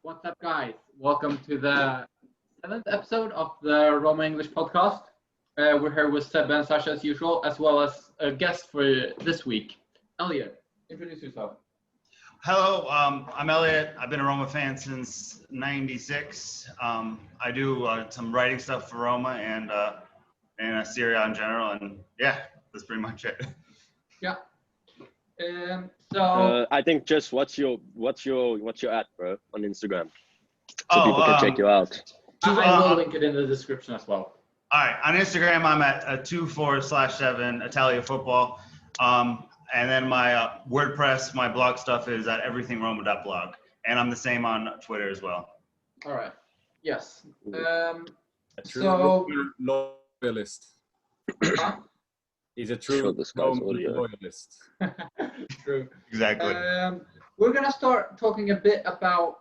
What's up, guys? Welcome to the seventh episode of the Roma English podcast. We're here with Seb and Sasha as usual, as well as a guest for this week, Eliot. Introduce yourself. Hello, I'm Eliot. I've been a Roma fan since '96. I do some writing stuff for Roma and Serie A in general, and yeah, that's pretty much it. Yeah. So I think just what's your ad, bro, on Instagram, so people can check you out. I will link it in the description as well. All right, on Instagram I'm at 24/7 Italia Football, and then my WordPress, my blog stuff is at everythingroma.blog, and I'm the same on Twitter as well. All right. Yes. A true So loyalist. huh? He's a true Sure, this guy's Roma audio. loyalist. True. Exactly. We're gonna start talking a bit about.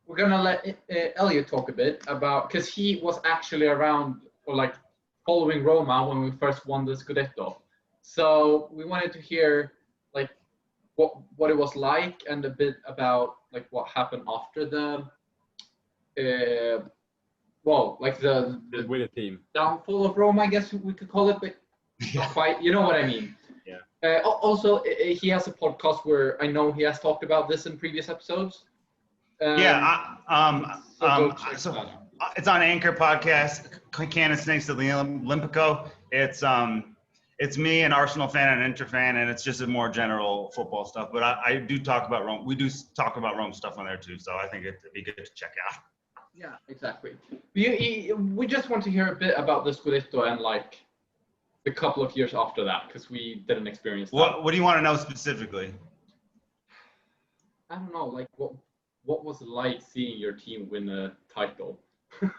We're gonna let Eliot talk a bit about, because he was actually around or like following Roma when we first won the Scudetto. So we wanted to hear like what it was like and a bit about like what happened after the like the With the team. downfall of Roma, I guess we could call it, but not quite. You know what I mean? Yeah. Also, he has a podcast where I know he has talked about this in previous episodes. So go check So that out. it's on Anchor Podcast, Can of Snakes of the Olympico. It's me, an Arsenal fan, and an Inter fan, and it's just a more general football stuff. But I do talk about Rome. We do talk about Rome stuff on there too, so I think it'd be good to check out. Yeah, exactly. We just want to hear a bit about the Scudetto and like the couple of years after that, because we didn't experience that. What do you want to know specifically? I don't know, like what was it like seeing your team win a title? All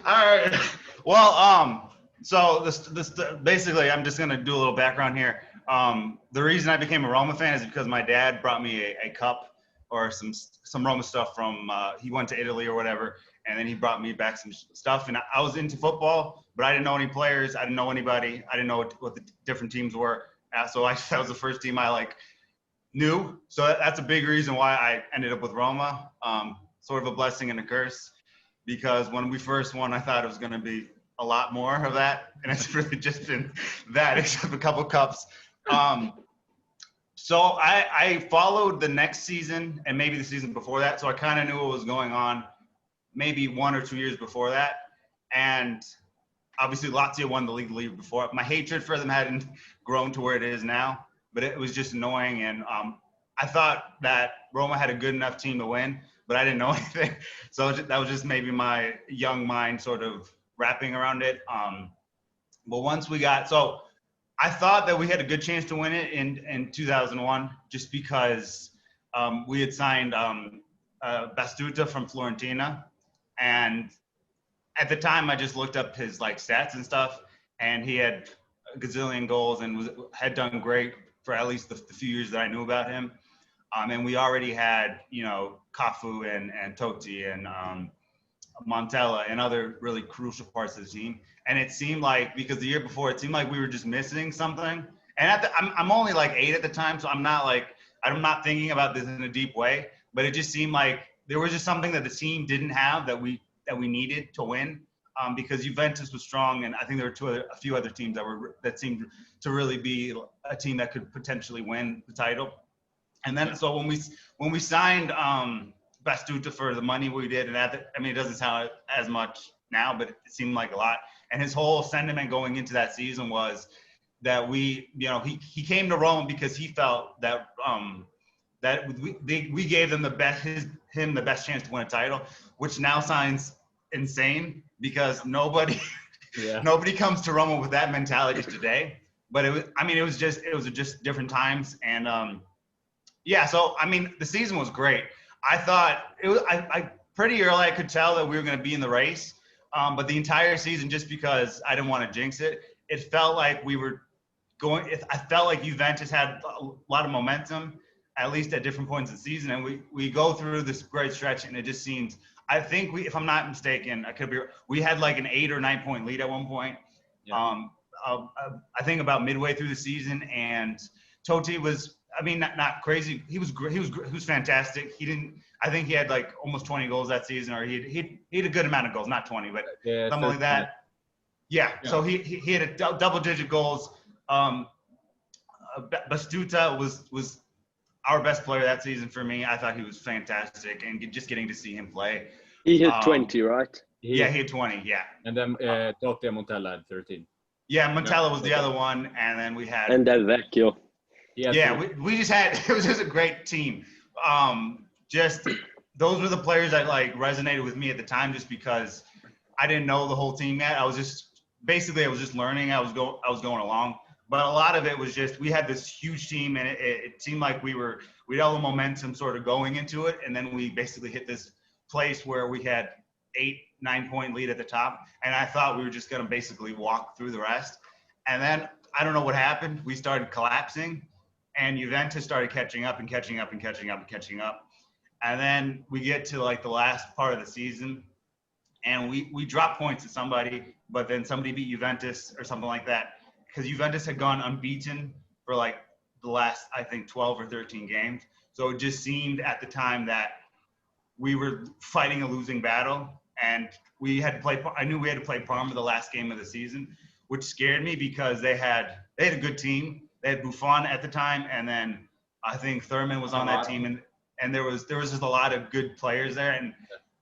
right. Well, so this basically, I'm just gonna do a little background here. The reason I became a Roma fan is because my dad brought me a cup or some Roma stuff from. He went to Italy or whatever, and then he brought me back some stuff. And I was into football, but I didn't know any players. I didn't know anybody. I didn't know what the different teams were. So that was the first team I knew. So that's a big reason why I ended up with Roma. Sort of a blessing and a curse, because when we first won, I thought it was going to be a lot more of that, and it's really just been that, except a couple cups. So I followed the next season and maybe the season before that, so I kind of knew what was going on maybe 1 or 2 years before that. And obviously Lazio won the league the year before. My hatred for them hadn't grown to where it is now, but it was just annoying. And I thought that Roma had a good enough team to win, but I didn't know anything. So that was just maybe my young mind sort of wrapping around it. But once so I thought that we had a good chance to win it in 2001, just because we had signed Bastuta from Fiorentina. And at the time, I just looked up his stats and stuff, and he had a gazillion goals and had done great for at least the few years that I knew about him. And we already had, Cafu and Totti and Montella and other really crucial parts of the team. And it seemed like, because the year before, it seemed like we were just missing something. And I'm only 8 at the time, so I'm not thinking about this in a deep way, but it just seemed like there was just something that the team didn't have that we needed to win, because Juventus was strong, and I think there were a few other teams that seemed to really be a team that could potentially win the title. And then so when we signed Bastuta for the money we did, and it doesn't sound as much now, but it seemed like a lot. And his whole sentiment going into that season was that he came to Rome because he felt that we gave them the best chance to win a title, which now sounds insane because nobody comes to Roma with that mentality today. But it was just different times. And so the season was great. I thought I pretty early I could tell that we were going to be in the race, but the entire season, just because I didn't want to jinx it, it felt like we were going. I felt like Juventus had a lot of momentum, at least at different points in the season, and we go through this great stretch, and it just seems. I think if I'm not mistaken, we had an 8 or 9 point lead at one point. Yeah. I think about midway through the season, and Totti was I mean, not crazy. He was fantastic. I think he had like almost 20 goals that season, or he had a good amount of goals, not 20, but something like that. Yeah. So he had a double-digit goals. Bastuta was our best player that season for me. I thought he was fantastic, and just getting to see him play. He hit 20, right? He hit 20. Yeah. And then Totti and Montella had 13. Yeah, Montella was the other one, and then we had. And Del Vecchio. Yeah, we just had. It was just a great team. Just those were the players that like resonated with me at the time, just because I didn't know the whole team yet. I was just learning. I was going along, but a lot of it was just we had this huge team, and it seemed like we had all the momentum sort of going into it, and then we basically hit this place where we had 8-9 point lead at the top, and I thought we were just going to basically walk through the rest. And then I don't know what happened. We started collapsing, and Juventus started catching up. And then we get to like the last part of the season, and we dropped points to somebody, but then somebody beat Juventus or something like that, because Juventus had gone unbeaten for like the last, I think, 12 or 13 games. So it just seemed at the time that we were fighting a losing battle, and I knew we had to play Parma the last game of the season, which scared me because they had a good team. They had Buffon at the time, and then I think Thurman was on that team, and there was just a lot of good players there,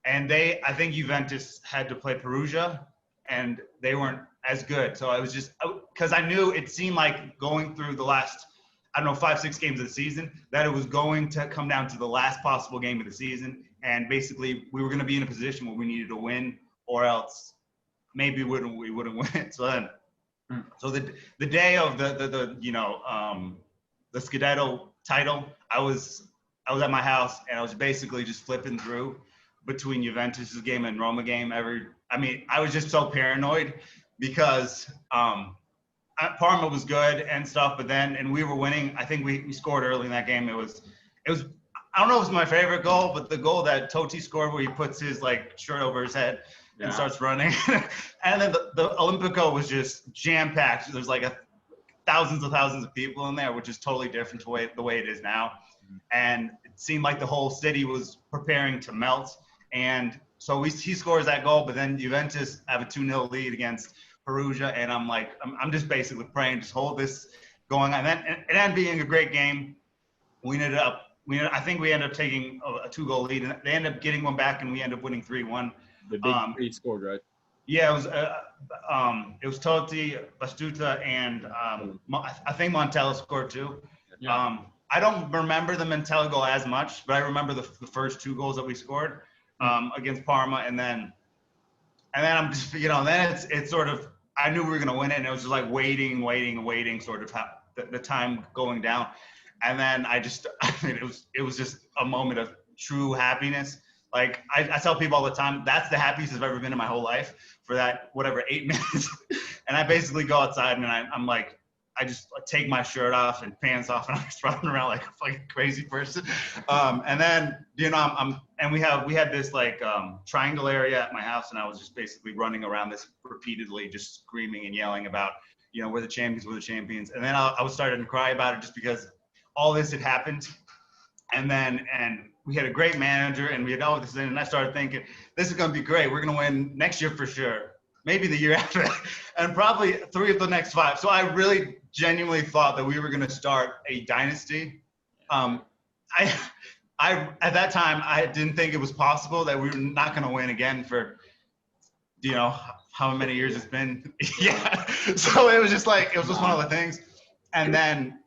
and I think Juventus had to play Perugia, and they weren't as good. So I was just, because I knew it seemed like going through the last, I don't know, 5-6 games of the season, that it was going to come down to the last possible game of the season. And basically we were going to be in a position where we needed to win, or else maybe we wouldn't win. So then, so the day of the Scudetto title, I was at my house, and I was basically just flipping through between Juventus's game and Roma game. I was just so paranoid because Parma was good and stuff, and we were winning. I think we scored early in that game. It was I don't know if it was my favorite goal, but the goal that Totti scored where he puts his like shirt over his head and starts running. And then the Olimpico was just jam-packed. There's like thousands of people in there, which is totally different to the way it is now. And it seemed like the whole city was preparing to melt. And so he scores that goal, but then Juventus have a 2-0 lead against Perugia, and I'm just basically praying, just hold this going on. And it ended up being a great game. I think we ended up taking a 2-goal lead, and they ended up getting one back, and we ended up winning 3-1. The big three scored, right? Yeah, it was Totti, Bastuta, and I think Montella scored too. Yeah. I don't remember the Montella goal as much, but I remember the first 2 goals that we scored against Parma, and then I'm just, then it's sort of, I knew we were gonna win it, and it was just like waiting, sort of the time going down. And then it was just a moment of true happiness. Like I tell people all the time, that's the happiest I've ever been in my whole life for that, 8 minutes. And I basically go outside, and I'm like, I just take my shirt off and pants off, and I'm just running around like a fucking crazy person. And then, we had this like triangle area at my house, and I was just basically running around this repeatedly, just screaming and yelling about, we're the champions. And then I was starting to cry about it just because all this had happened. And we had a great manager, and we had all this in, and I started thinking, this is going to be great. We're going to win next year for sure. Maybe the year after, and probably 3 of the next 5. So I really genuinely thought that we were going to start a dynasty. I at that time, I didn't think it was possible that we were not going to win again for, how many years it's been. Yeah. So it was just one of the things. And then,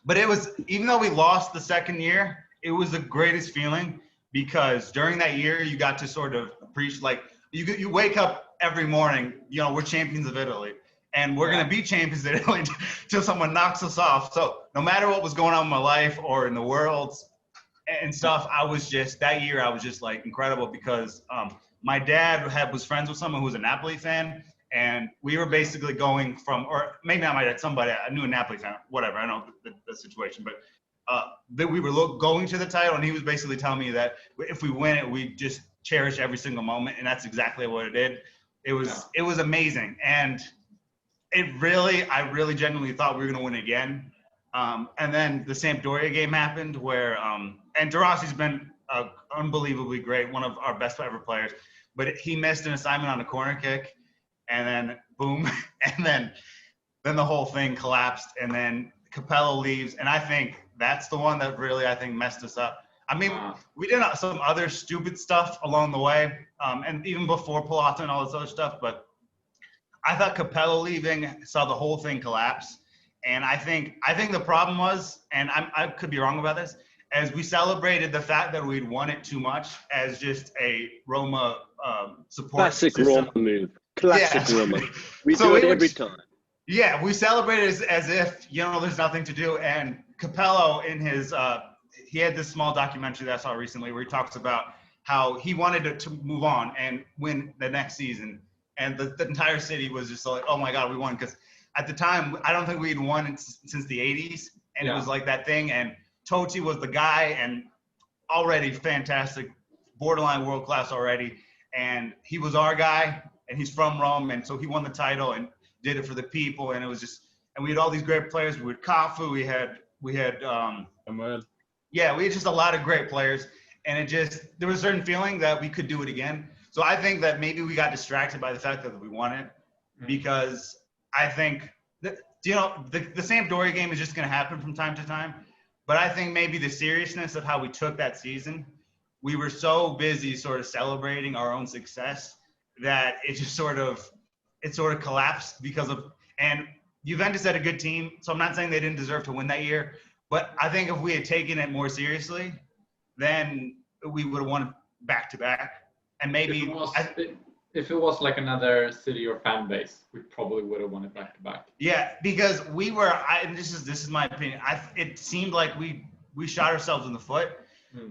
but it was, even though we lost the second year, it was the greatest feeling, because during that year, you got to sort of preach, like you wake up every morning, we're champions of Italy, and we're going to be champions of Italy till someone knocks us off. So no matter what was going on in my life or in the world and stuff, that year I was just like incredible, because my dad was friends with someone who was a Napoli fan, and we were basically going from, or maybe not my dad, somebody, I knew a Napoli fan, whatever, I know the situation, but that we were going to the title, and he was basically telling me that if we win it, we just cherish every single moment, and that's exactly what it did. It was amazing, and I really genuinely thought we were going to win again. And then the Sampdoria game happened where, and De Rossi's been unbelievably great, one of our best ever players, but he missed an assignment on a corner kick, and then boom, and then the whole thing collapsed, and then Capello leaves, and I think that's the one that really, I think, messed us up. I mean, we did some other stupid stuff along the way, and even before Pilata and all this other stuff, but I thought Capello leaving saw the whole thing collapse. And I think the problem was, and I could be wrong about this, as we celebrated the fact that we'd won it too much as just a Roma support Classic system. Roma move. Classic Yeah. Roma. We do it every time. Yeah, we celebrated as if, there's nothing to do. And Capello in his he had this small documentary that I saw recently where he talks about how he wanted to move on and win the next season. And the entire city was just like, oh my God, we won. Because at the time, I don't think we'd won since the 80s. And it was like that thing. And Totti was the guy and already fantastic, borderline world class already. And he was our guy and he's from Rome. And so he won the title and did it for the people. And it was just, and we had all these great players. We had Cafu, we had Samuel. yeah, we had just a lot of great players. And there was a certain feeling that we could do it again. So I think that maybe we got distracted by the fact that we won it, because I think that, the Sampdoria game is just going to happen from time to time. But I think maybe the seriousness of how we took that season, we were so busy sort of celebrating our own success that it just sort of collapsed and Juventus had a good team. So I'm not saying they didn't deserve to win that year, but I think if we had taken it more seriously, then we would have won back to back. And maybe if it was like another city or fan base, we probably would have won it back to back. Yeah, because we were. And this is my opinion. It seemed like we shot ourselves in the foot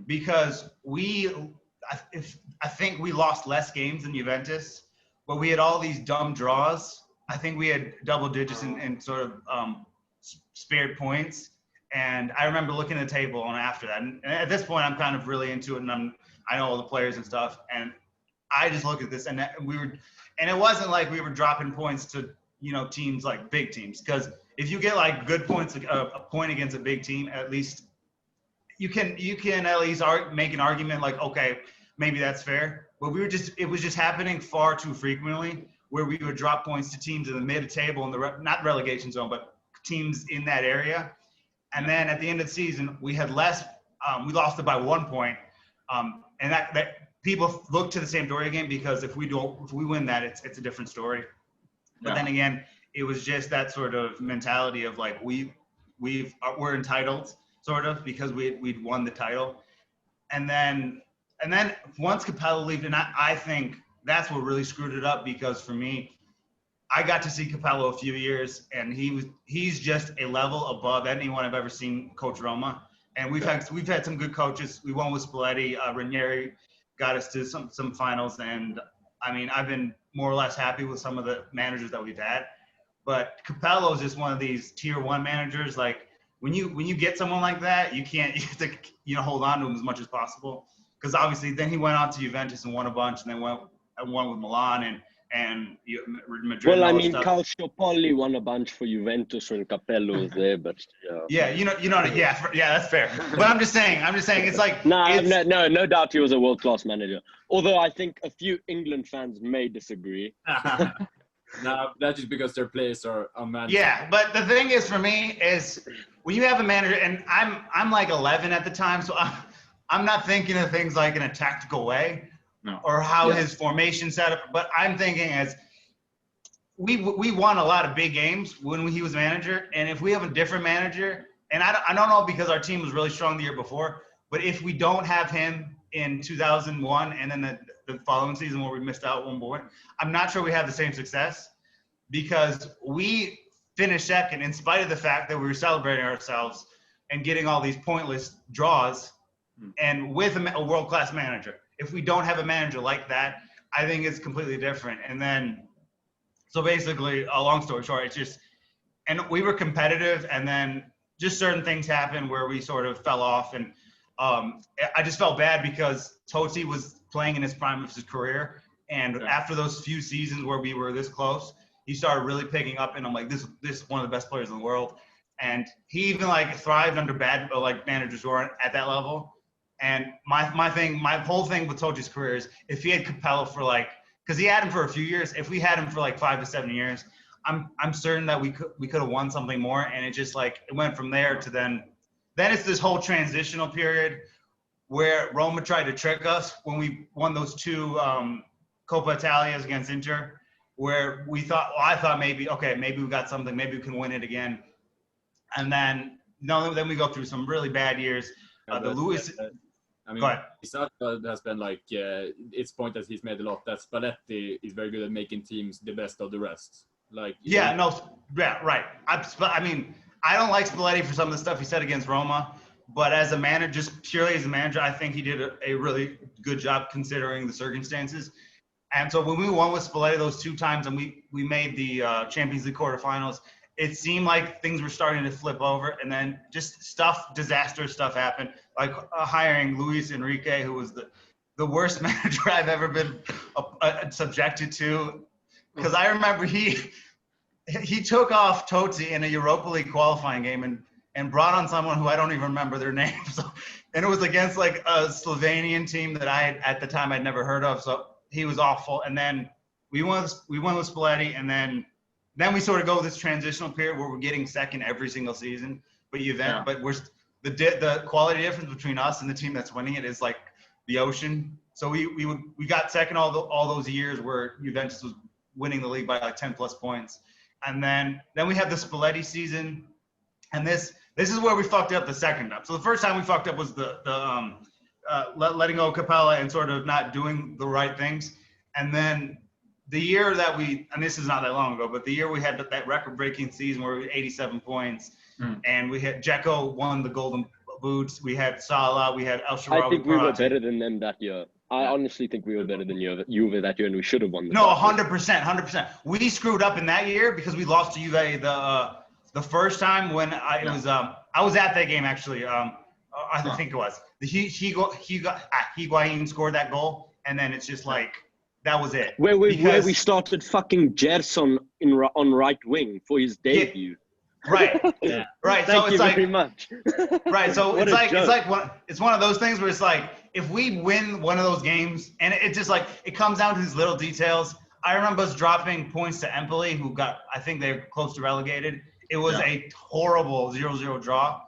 because I think we lost less games than Juventus, but we had all these dumb draws. I think we had double digits in sort of spared points. And I remember looking at the table and after that. And at this point, I'm kind of really into it, and I know all the players and stuff. And I just look at this, and it wasn't like we were dropping points to teams like big teams, because if you get like good points, a point against a big team, at least you can at least make an argument like, okay, maybe that's fair. But it was just happening far too frequently where we would drop points to teams in the mid-table, in the not relegation zone, but teams in that area. And then at the end of the season, we had less. We lost it by 1 point, and that people look to the Sampdoria game, because if we win that, it's a different story. But then again, it was just that sort of mentality of like we're entitled, sort of, because we'd won the title. And then once Capello left, and I think that's what really screwed it up, because for me, I got to see Capello a few years, and he's just a level above anyone I've ever seen coach Roma. And we've had some good coaches. We won with Spalletti. Ranieri got us to some finals, and I mean, I've been more or less happy with some of the managers that we've had. But Capello is just one of these tier one managers. Like when you get someone like that, you have to hold on to him as much as possible, because obviously then he went on to Juventus and won a bunch, and then won with Milan and Madrid. Well, I mean, Calciopoli won a bunch for Juventus when Capello was there, but that's fair. But I'm just saying it's like no doubt he was a world-class manager. Although I think a few England fans may disagree. No, that's just because their players are unmanageable. Yeah, but the thing is, for me, is when you have a manager, and I'm like 11 at the time, so I'm not thinking of things like in a tactical way. No. Or how his formation set up, but I'm thinking as we won a lot of big games when he was manager, and if we have a different manager, and I don't know, because our team was really strong the year before, but if we don't have him in 2001 and then the following season where we missed out one point, I'm not sure we have the same success, because we finished second in spite of the fact that we were celebrating ourselves and getting all these pointless draws, and with a world-class manager. If we don't have a manager like that, I think it's completely different. And then, so basically, a long story short, it's just, and we were competitive, and then just certain things happened where we sort of fell off. And I just felt bad because Totti was playing in his prime of his career. And after those few seasons where we were this close, he started really picking up, and I'm like, this is one of the best players in the world. and he even like thrived under bad like managers who aren't at that level. And my whole thing with Toti's career is if he had Capello for like, because he had him for a few years, if we had him for like 5 to 7 years, I'm certain that we could have won something more. And it just like it went from there to then it's this whole transitional period where Roma tried to trick us when we won those 2 Coppa Italias against Inter, where I thought maybe we got something, maybe we can win it again. And then we go through some really bad years. I mean, go ahead. Isata has been like, it's point that he's made a lot that Spalletti is very good at making teams the best of the rest. Like, right. I mean, I don't like Spalletti for some of the stuff he said against Roma, but as a manager, just purely as a manager, I think he did a really good job considering the circumstances. And so when we won with Spalletti those 2 times and we made the Champions League quarterfinals, it seemed like things were starting to flip over, and then just disastrous stuff happened, like hiring Luis Enrique, who was the worst manager I've ever been subjected to. Because I remember he took off Totti in a Europa League qualifying game and brought on someone who I don't even remember their name. So, and it was against like a Slovenian team that at the time I'd never heard of. So he was awful. And then we won with Spalletti, and then we sort of go this transitional period where we're getting second every single season. But we're the quality difference between us and the team that's winning it is like the ocean. So we got second all those years where Juventus was winning the league by like 10 plus points. And then we have the Spalletti season. And this is where we fucked up the second up. So the first time we fucked up was the letting go of Capella and sort of not doing the right things. And then the year that and this is not that long ago, but the year we had that record-breaking season where we had 87 points, and we had Dzeko won the Golden Boots, we had Salah, we had El Shaarawy. I think we were better than them that year. I honestly think we were better than Juve that year, and we should have won. No, 100%. We screwed up in that year because we lost to Juve the first time when I was at that game actually. I think it was Higuain scored that goal, and then it's just like. That was it. Where we started fucking Gerson on right wing for his debut. Right. Yeah. Right. Thank so you it's like very much. Right. So it's one of those things where it's like if we win one of those games, and it's just like it comes down to these little details. I remember us dropping points to Empoli, who I think they're close to relegated. It was a horrible 0-0 draw,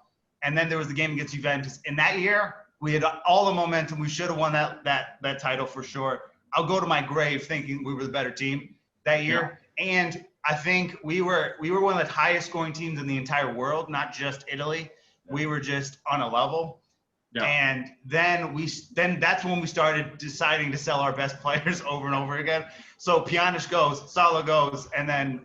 and then there was the game against Juventus. In that year, we had all the momentum. We should have won that title for sure. I'll go to my grave thinking we were the better team that year. Yeah. And I think we were one of the highest scoring teams in the entire world, not just Italy. Yeah. We were just on a level. Yeah. And then that's when we started deciding to sell our best players over and over again. So Pjanic goes, Salah goes, and then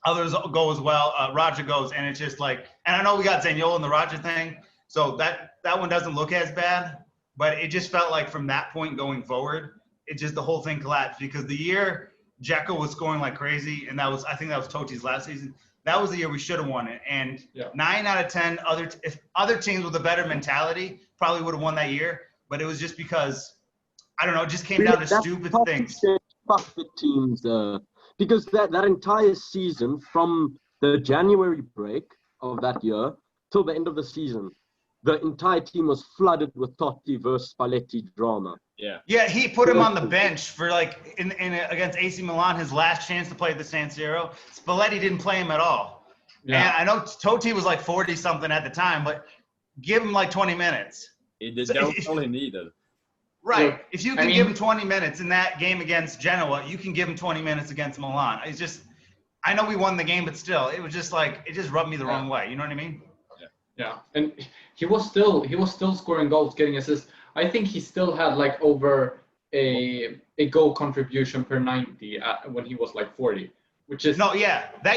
others go as well. Raja goes, and it's just like, and I know we got Zaniolo in the Raja thing, so that one doesn't look as bad. But it just felt like from that point going forward, the whole thing collapsed because the year Dzeko was scoring like crazy, and I think that was Toti's last season. That was the year we should have won it. And 9 out of 10 if other teams with a better mentality probably would have won that year. But it was just because I don't know, it just came down to stupid things. Fuck the teams, because that entire season from the January break of that year till the end of the season. The entire team was flooded with Totti versus Spalletti drama. Yeah, he put him on the bench for like in against AC Milan, his last chance to play at the San Siro. Spalletti didn't play him at all. Yeah. And I know Totti was like 40 something at the time, but give him like 20 minutes. That was all he needed. Right. So, if you can give him 20 minutes in that game against Genoa, you can give him 20 minutes against Milan. It's just, I know we won the game, but still, it was just like it just rubbed me the wrong way. You know what I mean? Yeah, and he was still scoring goals, getting assists. I think he still had like over a goal contribution per 90 when he was like 40, which is that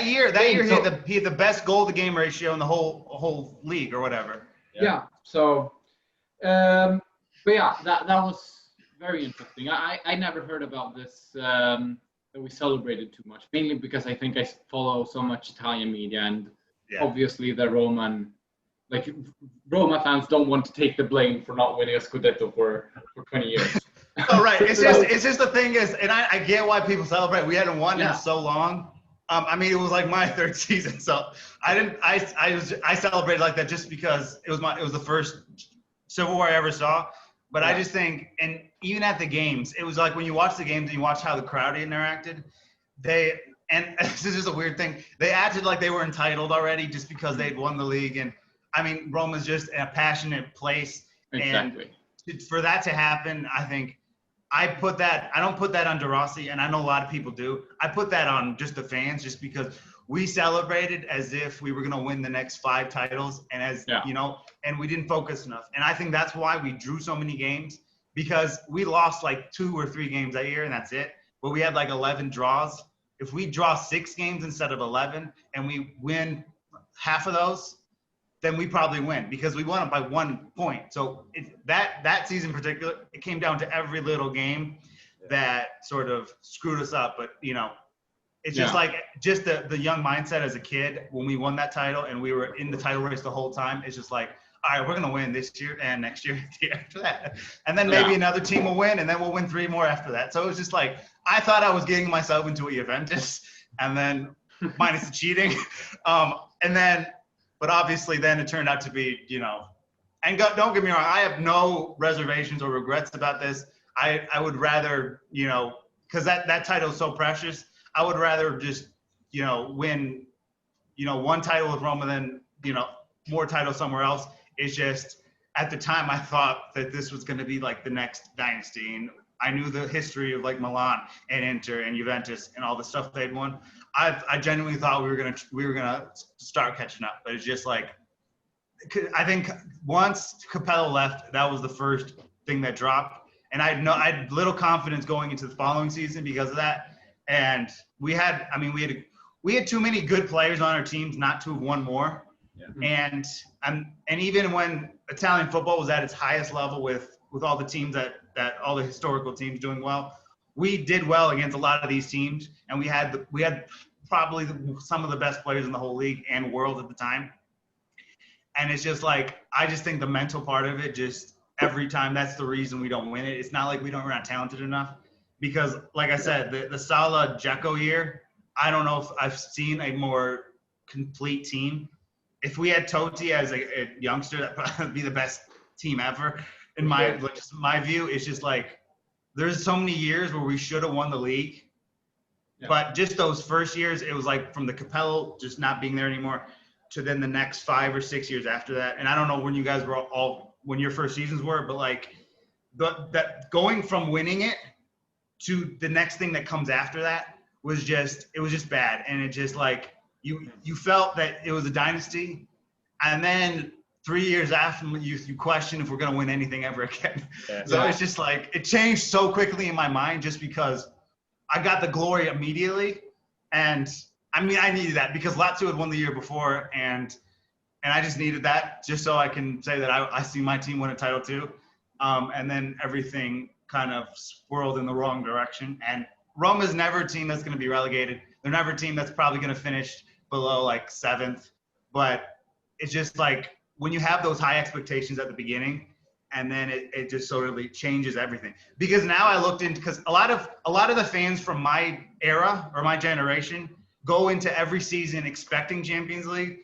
year he had the best goal to game ratio in the whole league or whatever. Yeah. So, but yeah, that was very interesting. I never heard about this that we celebrated too much, mainly because I think I follow so much Italian media and obviously the Roma fans don't want to take the blame for not winning a Scudetto for 20 years. Oh, right. It's just the thing is, and I get why people celebrate. We hadn't won in so long. I mean, it was like my third season, so I celebrated like that just because it was the first Civil War I ever saw. But I just think, and even at the games, it was like when you watch the games and you watch how the crowd interacted, and this is just a weird thing, they acted like they were entitled already just because they'd won the league. And I mean, Roma's just a passionate place. Exactly. And for that to happen, I think I don't put that on De Rossi, and I know a lot of people do. I put that on just the fans, just because we celebrated as if we were going to win the next 5 titles, and and we didn't focus enough. And I think that's why we drew so many games, because we lost like 2 or 3 games that year, and that's it. But we had like 11 draws. If we draw 6 games instead of 11, and we win half of those, then we probably win, because we won it by 1 point. So that season in particular, it came down to every little game that sort of screwed us up. But, it's just like just the young mindset as a kid when we won that title and we were in the title race the whole time. It's just like, all right, we're going to win this year and next year after that. And then maybe another team will win, and then we'll win 3 more after that. So it was just like, I thought I was getting myself into a Juventus, and then minus the cheating. But obviously then it turned out to be, and don't get me wrong, I have no reservations or regrets about this. I would rather, because that title is so precious, I would rather just, win, 1 title with Roma than, more titles somewhere else. It's just, at the time I thought that this was going to be like the next dynasty. And I knew the history of like Milan and Inter and Juventus and all the stuff they'd won. I genuinely thought we were gonna start catching up, but it's just like, I think once Capello left, that was the first thing that dropped, and I had little confidence going into the following season because of that. And we had too many good players on our teams not to have won more. Yeah. And even when Italian football was at its highest level with all the teams that all the historical teams doing well, we did well against a lot of these teams, and we had probably some of the best players in the whole league and world at the time. And it's just like, I just think the mental part of it, just every time, that's the reason we don't win it. It's not like we're not talented enough, because like I said, the Salah Dzeko year, I don't know if I've seen a more complete team. If we had Totti as a youngster, that probably would be the best team ever. In my view, it's just like, there's so many years where we should have won the league, but just those first years, it was like from the Capello just not being there anymore to then the next 5 or 6 years after that. And I don't know when you guys were when your first seasons were, but like that going from winning it to the next thing that comes after that was just bad. And it just like, you felt that it was a dynasty, and then 3 years after, you question if we're going to win anything ever again. Yeah. So it's just like, it changed so quickly in my mind just because I got the glory immediately. And I mean, I needed that because Lazio had won the year before, and I just needed that just so I can say that I see my team win a title too. And then everything kind of swirled in the wrong direction. And Roma's never a team that's going to be relegated. They're never a team that's probably going to finish below like 7th. But it's just like, when you have those high expectations at the beginning, and then it just sort of changes everything. Because now I looked into, because a lot of the fans from my era or my generation go into every season expecting Champions League.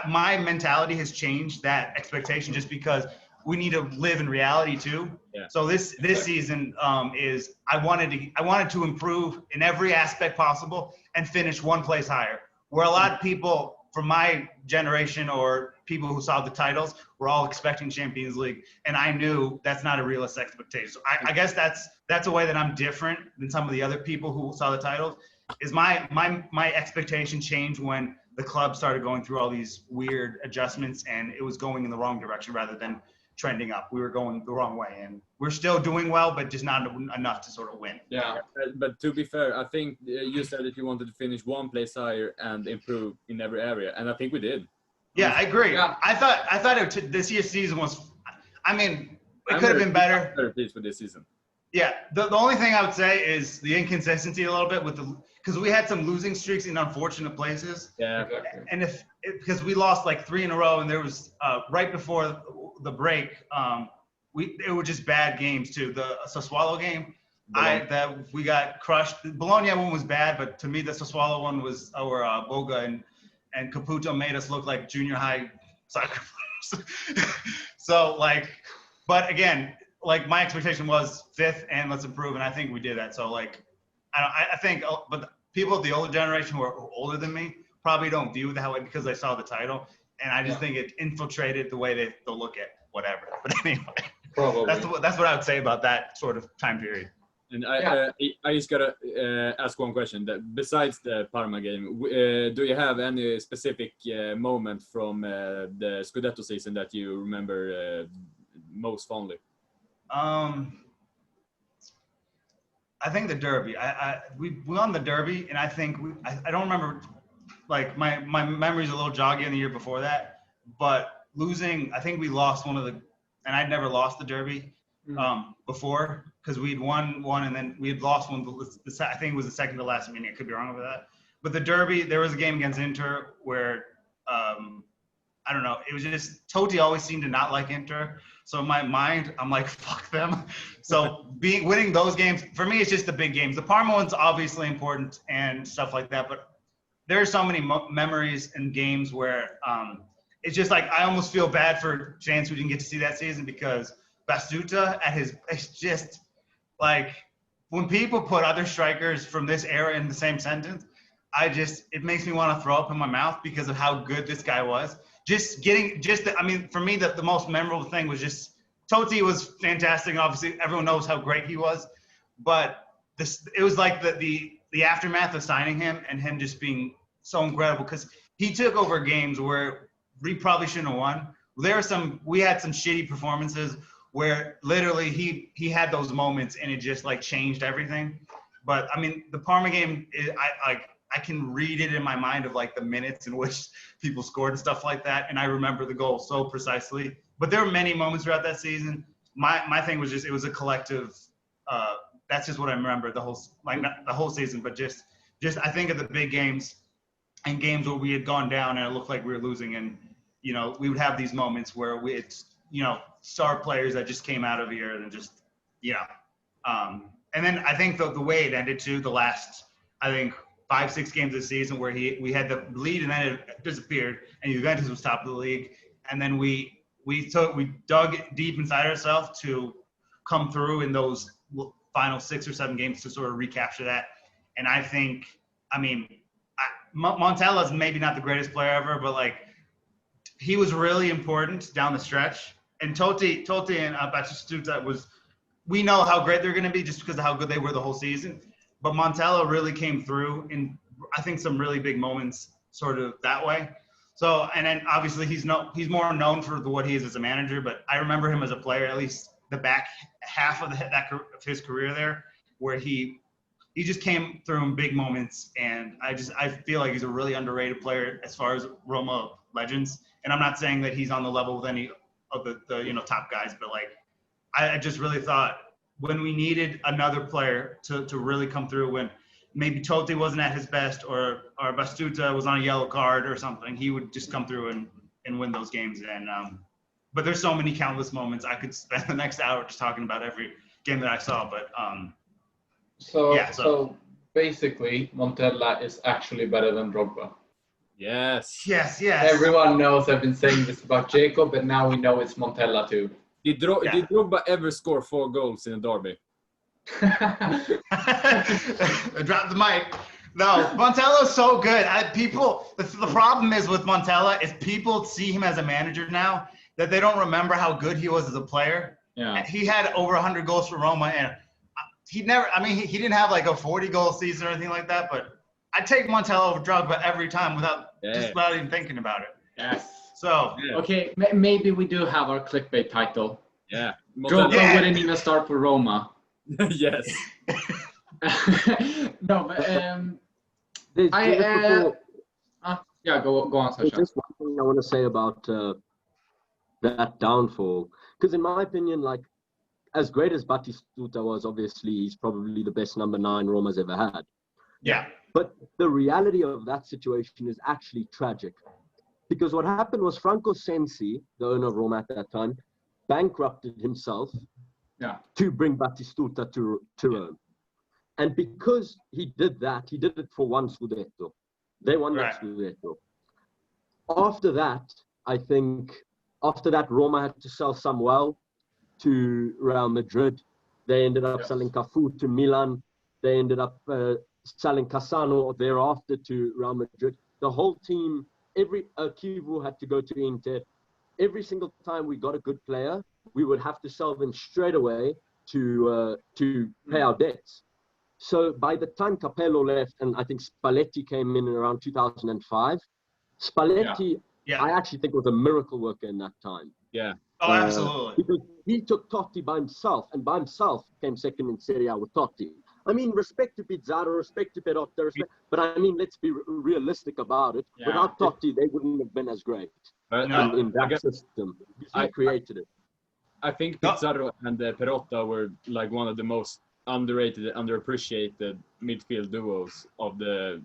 My mentality has changed that expectation just because we need to live in reality too. Yeah. So this season is I wanted to improve in every aspect possible and finish 1 place higher. Where a lot of people from my generation or people who saw the titles were all expecting Champions League, and I knew that's not a realistic expectation. So I guess that's a way that I'm different than some of the other people who saw the titles. Is my expectation changed when the club started going through all these weird adjustments, and it was going in the wrong direction rather than trending up. We were going the wrong way, and we're still doing well, but just not enough to sort of win. Yeah, but to be fair, I think you said that you wanted to finish 1 place higher and improve in every area, and I think we did. Yeah, I agree. Yeah. I thought this year's season was, I mean, it could have been better. I'm very pleased with this season. Yeah, the only thing I would say is the inconsistency a little bit because we had some losing streaks in unfortunate places. Yeah. And because we lost like 3 in a row, and there was right before the break, it were just bad games too. The Sassuolo game, We got crushed. The Bologna one was bad, but to me the Sassuolo one was our Boga and Caputo made us look like junior high soccer players. So like, but again, like my expectation was 5th and let's improve, and I think we did that. So like, I think, but people of the older generation who are older than me probably don't view it that way because they saw the title, and I just think it infiltrated the way they'll look at whatever. But anyway, Probably. that's what I would say about that sort of time period. And I just gotta ask one question. That besides the Parma game, do you have any specific moment from the Scudetto season that you remember most fondly? I think the Derby. We won the Derby, and I think I don't remember. Like my memory's a little joggy in the year before that, but losing. I think we lost one of the, and I'd never lost the Derby before because we'd won one and then we had lost one. I think it was the second to last meeting. I could be wrong with that. But the Derby, there was a game against Inter where I don't know. It was just Totti always seemed to not like Inter. So in my mind, I'm like, fuck them. So winning those games, for me, it's just the big games. The Parma one's obviously important and stuff like that. But there are so many memories and games where it's just like I almost feel bad for fans who didn't get to see that season because Bastuta it's just like when people put other strikers from this era in the same sentence, it makes me want to throw up in my mouth because of how good this guy was. For me, the most memorable thing was just Totti was fantastic. Obviously, everyone knows how great he was, but it was like the aftermath of signing him and him just being so incredible because he took over games where we probably shouldn't have won. We had some shitty performances where literally he had those moments and it just like changed everything. But I mean, the Parma game, I can read it in my mind of like the minutes in which people scored and stuff like that. And I remember the goal so precisely. But there were many moments throughout that season. My thing was just, it was a collective, that's just what I remember the whole season, but just I think of the big games and games where we had gone down and it looked like we were losing. And, you know, we would have these moments where star players that just came out of here and just, and then I think the way it ended too, the last, I think 5-6 games of the season where we had the lead and then it disappeared and Juventus was top of the league. And then we dug deep inside ourselves to come through in those final 6 or 7 games to sort of recapture that. And I think, Montella is maybe not the greatest player ever, but like he was really important down the stretch. And Totti and Batistuta we know how great they're going to be just because of how good they were the whole season. But Montella really came through in, I think, some really big moments sort of that way. So, and then obviously he's more known for what he is as a manager, but I remember him as a player, at least the back half of his career there, where he just came through in big moments. And I feel like he's a really underrated player as far as Roma legends. And I'm not saying that he's on the level with any of the top guys, but like, I just really thought when we needed another player to really come through, when maybe Totti wasn't at his best or Bastuta was on a yellow card or something, he would just come through and win those games. And but there's so many countless moments. I could spend the next hour just talking about every game that I saw. But so basically, Montella is actually better than Drogba. Yes. Yes. Everyone knows I've been saying this about Jacob, but now we know it's Montella too. Did Drogba ever score 4 goals in a derby? Drop the mic. No, Montella's so good. The problem is with Montella is people see him as a manager now that they don't remember how good he was as a player. Yeah. He had over 100 goals for Roma, and he didn't have like a 40-goal season or anything like that, but I'd take Montella over Drogba every time without even thinking about it. Yes. So okay, maybe we do have our clickbait title. Yeah. Drogba wouldn't even start for Roma. Yes. No, but go on, Sasha. There's just one thing I want to say about that downfall, because in my opinion, like as great as Batistuta was, obviously he's probably the best number 9 Roma's ever had. Yeah. But the reality of that situation is actually tragic. Because what happened was Franco Sensi, the owner of Roma at that time, bankrupted himself to bring Batistuta to Rome. And because he did that, he did it for one Scudetto. They won that Scudetto. After that, I think, Roma had to sell Samuel to Real Madrid. They ended up selling Cafu to Milan. They ended up selling Cassano thereafter to Real Madrid. The whole team, every Kivu had to go to Inter. Every single time we got a good player, we would have to sell them straight away to pay our debts. So by the time Capello left, and I think Spalletti came in around 2005, Spalletti, I actually think was a miracle worker in that time. Yeah. Oh, absolutely. Because he took Totti by himself, and by himself came second in Serie A with Totti. I mean, respect to Pizarro, respect to Perotta, but I mean, let's be realistic about it. Yeah. Without Totti, they wouldn't have been as great in that system. He created it. I think Pizarro and Perotta were like one of the most underrated, underappreciated midfield duos of the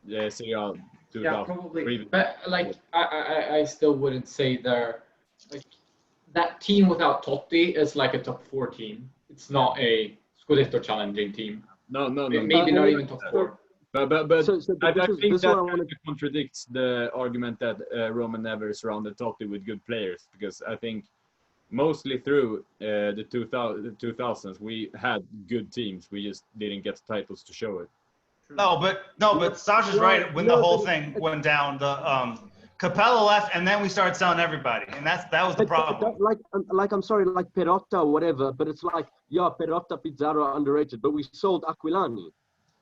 Serie A 2000. Yeah, probably. But like, I still wouldn't say they're like that team without Totti is like a top 4 team. It's not a Scudetto challenging team. No. Maybe not even top 4. But I think that contradicts the argument that Roma never surrounded Totti with good players, because I think mostly through the 2000s we had good teams. We just didn't get titles to show it. No, but Sasha's right. When the whole thing went down, the Capello left, and then we started selling everybody, and that was the problem. I'm sorry, like Perotta or whatever, but it's like, Perotta, Pizarro are underrated, but we sold Aquilani.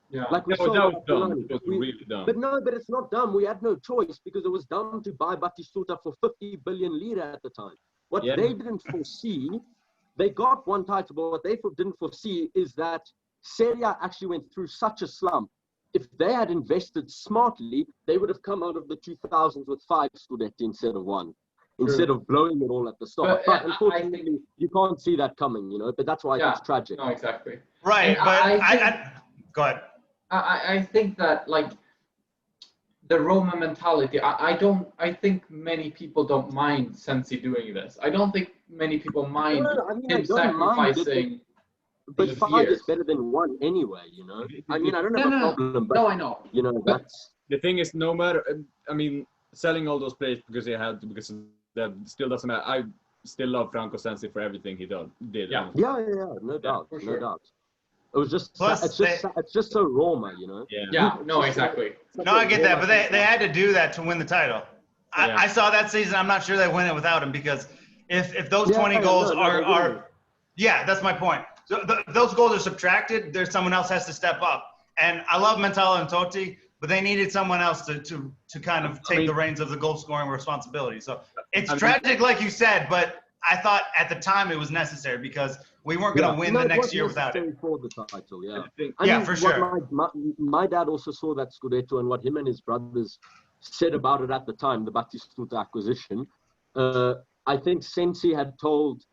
Yeah. Like we that sold was dumb. Aquilani. It was really dumb. But it's not dumb. We had no choice because it was dumb to buy Batistuta for 50 billion lira at the time. What they didn't foresee, they got one title, but what they didn't foresee is that Serie A actually went through such a slump. If they had invested smartly, they would have come out of the 2000s with 5 Scudetti instead of 1, instead of blowing it all at the start. But unfortunately, you can't see that coming, But that's why it's tragic. No, exactly. Right, And but I go ahead. I think that like the Roma mentality, I think many people don't mind Sensi doing this. I don't think many people mind him sacrificing. But 5 is better than 1 anyway, I mean, I don't have a problem. But, no, I know. That's... The thing is, no matter, I mean, selling all those players because that still doesn't matter. I still love Franco Sensi for everything he did. Yeah. No doubt. It was just, Plus, it's just so Roma, Yeah, no, exactly. No, I get that, but they had to do that to win the title. I saw that season. I'm not sure they win it without him, because if those 20 goals are that's my point. So those goals are subtracted. There's someone else has to step up. And I love Montella and Totti, but they needed someone else to kind of take the reins of the goal scoring responsibility. So it's tragic, like you said, but I thought at the time it was necessary because we weren't going to win the next year without it. For the title, For sure. My dad also saw that Scudetto, and what him and his brothers said about it at the time, the Batistuta acquisition. I think Sensi had told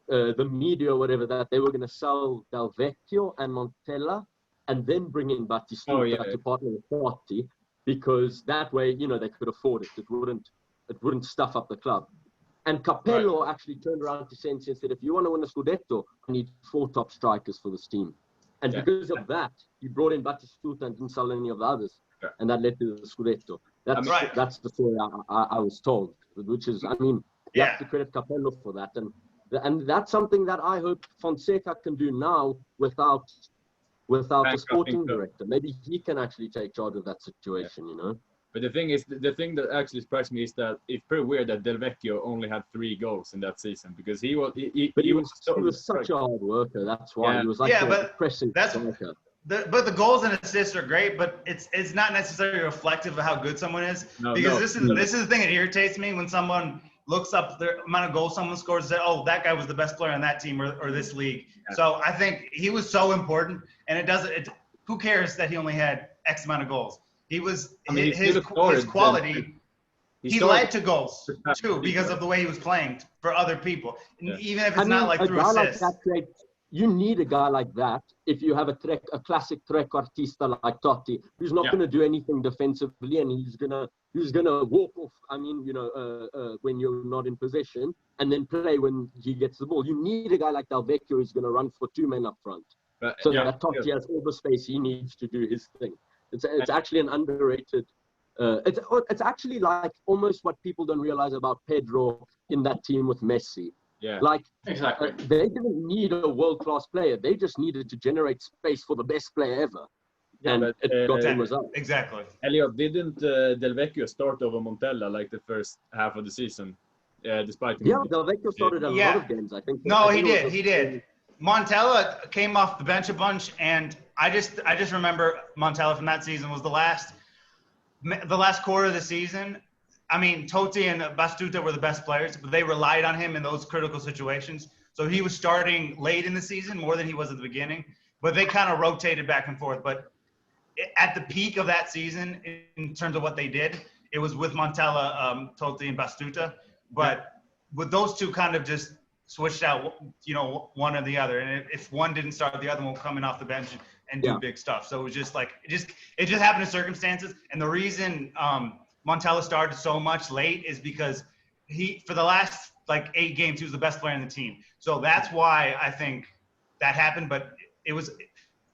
the media or whatever that they were going to sell Del Vecchio and Montella and then bring in Batistuta to partner with Totti, because that way, they could afford it. It wouldn't stuff up the club. And Capello actually turned around to Sensi and said, if you want to win a Scudetto, I need 4 top strikers for this team. And because of that, he brought in Batistuta and didn't sell any of the others. Yeah. And that led to the Scudetto. That's the story I was told, which is, I mean, you have to credit Capello for that. And that's something that I hope Fonseca can do now without the sporting director. Maybe he can actually take charge of that situation, But the thing that actually surprised me is that it's pretty weird that Del Vecchio only had 3 goals in that season, because he was such a hard worker. That's why he was like a pressing striker. But the goals and assists are great, but it's not necessarily reflective of how good someone is. This is the thing that irritates me when someone looks up the amount of goals someone scores and says, oh, that guy was the best player on that team or this league. Yeah. So I think he was so important, and who cares that he only had X amount of goals? He was his quality. He led to goals too because of the way he was playing for other people, even if it's not like through assists. You need a guy like that if you have a classic trequartista like Totti, who's not going to do anything defensively, and he's gonna walk off. I mean, when you're not in possession, and then play when he gets the ball. You need a guy like Del Vecchio who's going to run for 2 men up front. So that Totti has all the space he needs to do his thing. It's actually an underrated. It's actually like almost what people don't realize about Pedro in that team with Messi. Yeah. Like Exactly. they didn't need a world-class player. They just needed to generate space for the best player ever. Yeah, and but, it got them results. Exactly. Eliot, didn't Del Vecchio start over Montella like the first half of the season? Despite him. Yeah, Del Vecchio started a lot of games, I think. No, he did. He did. Montella came off the bench a bunch, and I just remember Montella from that season was the last quarter of the season. I mean, Totti and Bastuta were the best players, but they relied on him in those critical situations. So he was starting late in the season more than he was at the beginning, but they kind of rotated back and forth. But at the peak of that season, in terms of what they did, it was with Montella, Totti, and Bastuta. But with those two kind of just switched out, one or the other. And if one didn't start, the other one will come in off the bench and do big stuff. So it was just like it just happened in circumstances. And the reason Montella started so much late is because for the last 8 games, he was the best player in the team. So that's why I think that happened. But it was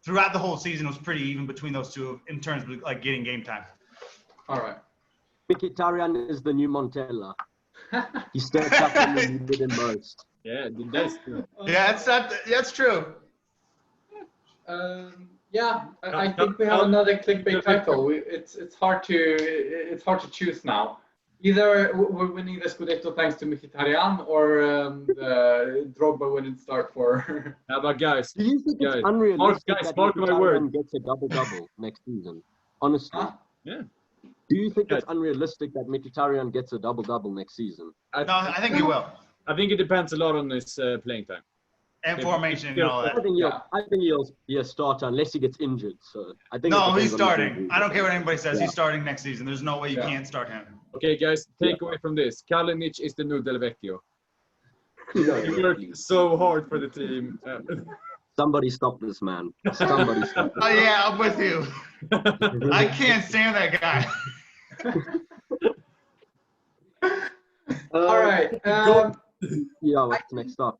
throughout the whole season, it was pretty even between those two in terms of getting game time. All right. Mkhitaryan is the new Montella. He steps up when he needed him most. Yeah, that's true. Yeah, that's true. I think we have another clickbait title. It's hard to choose now. Either we're winning the Scudetto thanks to Mkhitaryan or Drogba wouldn't start for. How about guys? Do you think it's unrealistic that mark my word. Mkhitaryan gets a double-double next season? Honestly. Yeah. Do you think it's unrealistic that Mkhitaryan gets a double-double next season? No, I think he will. I think it depends a lot on his playing time. And formation and all that. I think he'll be a starter unless he gets injured. So I think. No, he's starting. I don't care what anybody says. He's starting next season. There's no way you can't start him. Okay, guys, take away from this. Kalinic is the new Del Vecchio. No, He worked so hard for the team. Somebody stop this man. Somebody stop. Oh yeah, I'm with you. I can't stand that guy. All right. What's next up?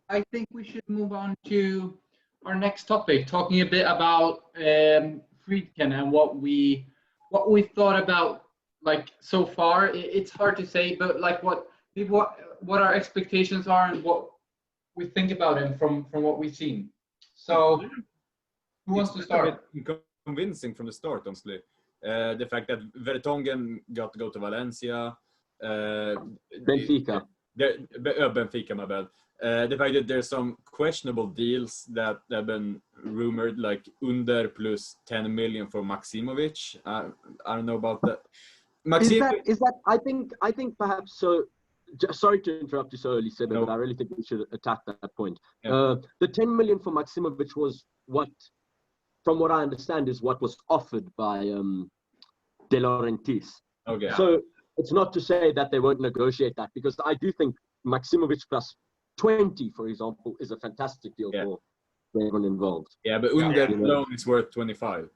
I think we should move on to our next topic, talking a bit about Friedkin and what we thought about so far. It's hard to say, but what our expectations are and what we think about him from what we've seen. So, who wants to start? Convincing from the start, honestly. The fact that Vertonghen got to go to Valencia. Benfica. Benfica, my bad. The fact that there's some questionable deals that have been rumored, like under plus 10 million for Maximovic. I don't know about that. Is that? I think perhaps so. Sorry to interrupt you so early, Seba, but I really think we should attack that point. Yeah. The 10 million for Maximovic was from what I understand, is what was offered by De Laurentiis. Okay. So it's not to say that they won't negotiate that, because I do think Maximovic plus 20, for example, is a fantastic deal for everyone involved. Yeah, but Under alone is worth 25.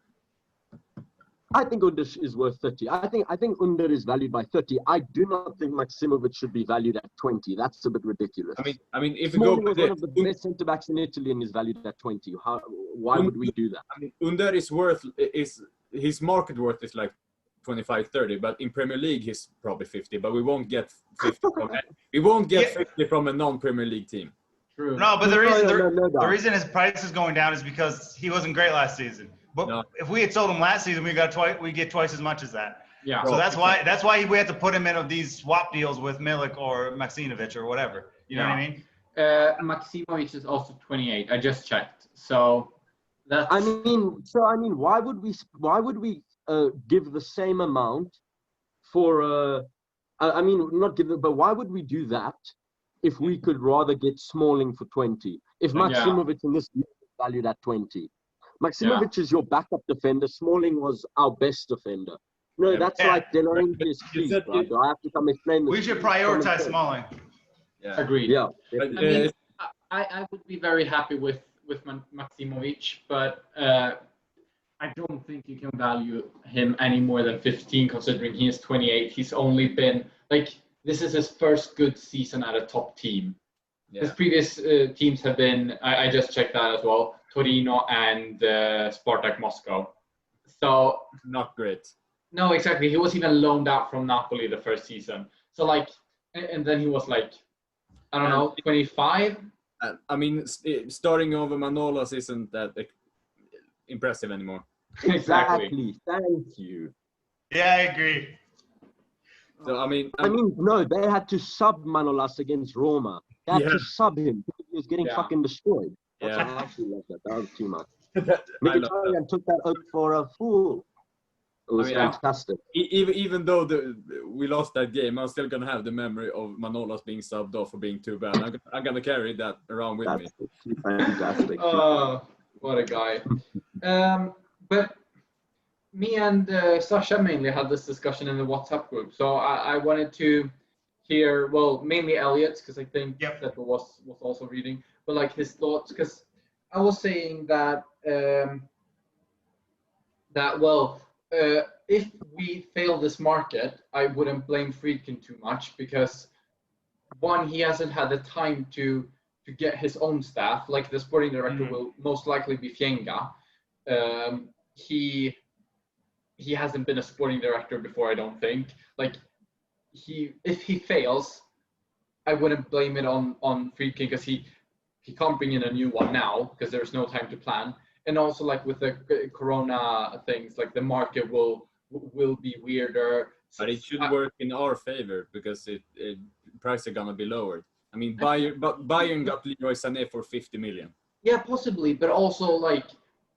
I think Under is worth 30. I think Under is valued by 30. I do not think Maximovic should be valued at 20. That's a bit ridiculous. I mean, if you Smalling go was one of the best centre backs in Italy and is valued at 20. Why would we do that? I mean, Under is his market worth is like 25, 30, but in Premier League he's probably 50. But we won't get 50 from a non-Premier League team. True. No, but the reason his price is going down is because he wasn't great last season. But if we had sold him last season, we get twice as much as that. Yeah. So that's why we had to put him in these swap deals with Milik or Maximovic or whatever. You know what I mean? Maximovic is also 28. I just checked. So that's. I mean, why would we give the same amount for? But why would we do that if we could rather get Smalling for 20? If Maximovic in this deal is valued at 20. Maximovic is your backup defender. Smalling was our best defender. No, that's like De Laurentiis. Please, I have to come explain this. We should prioritize Smalling. Yeah. Agreed. Yeah. I would be very happy with Maximovic, but I don't think you can value him any more than 15, considering he is 28. He's only been this is his first good season at a top team. His Yeah. previous teams have been, I just checked that as well, Torino and Spartak Moscow. So, Not great. no, exactly. He was even loaned out from Napoli the first season. So, like, and then he was like, I don't know, 25? I mean, starting over Manolas isn't that impressive anymore. Exactly. Thank you. Yeah, I agree. So I mean, No, they had to sub Manolas against Roma. They had Yeah. to sub him because he was getting Yeah. fucking destroyed. That's Yeah. why I actually love that. That was too much. I love that. Mkhitaryan took that out for a fool. It was yeah. fantastic. Even though we lost that game, I'm still gonna have the memory of Manolas being subbed off for being too bad. I'm gonna carry that around with me. That's fantastic. Oh, what a guy. But me and Sasha mainly had this discussion in the WhatsApp group. So I wanted to hear, well, mainly Eliot's, because I think Yep. that was also reading, but like his thoughts, because I was saying that if we fail this market, I wouldn't blame Friedkin too much because one, he hasn't had the time to get his own staff. Like the sporting director will most likely be Fienga. He hasn't been a sporting director before, I don't think. Like if he fails, I wouldn't blame it on Friedkin because he can't bring in a new one now because there's no time to plan. And also like with the Corona things, like the market will be weirder. But it should work in our favor because prices are gonna be lowered. I mean, Bayern got Leroy Sané for 50 million. Yeah, possibly, but also like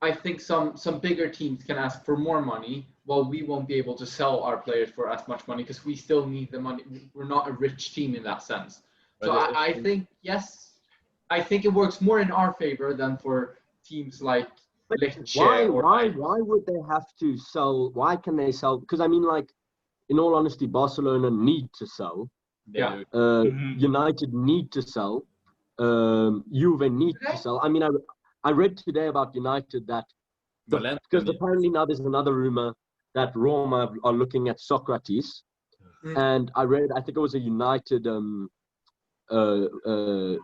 I think some bigger teams can ask for more money, while we won't be able to sell our players for as much money because we still need the money. We're not a rich team in that sense. So I think yes, I think it works more in our favor than for teams like Lecce. Why would they have to sell? Why can they sell? Because I mean, like, in all honesty, Barcelona need to sell. Yeah. United need to sell. Juve need to sell. I mean, I read today about United that because apparently now there's another rumor that Roma are looking at Socrates, and I think it was a United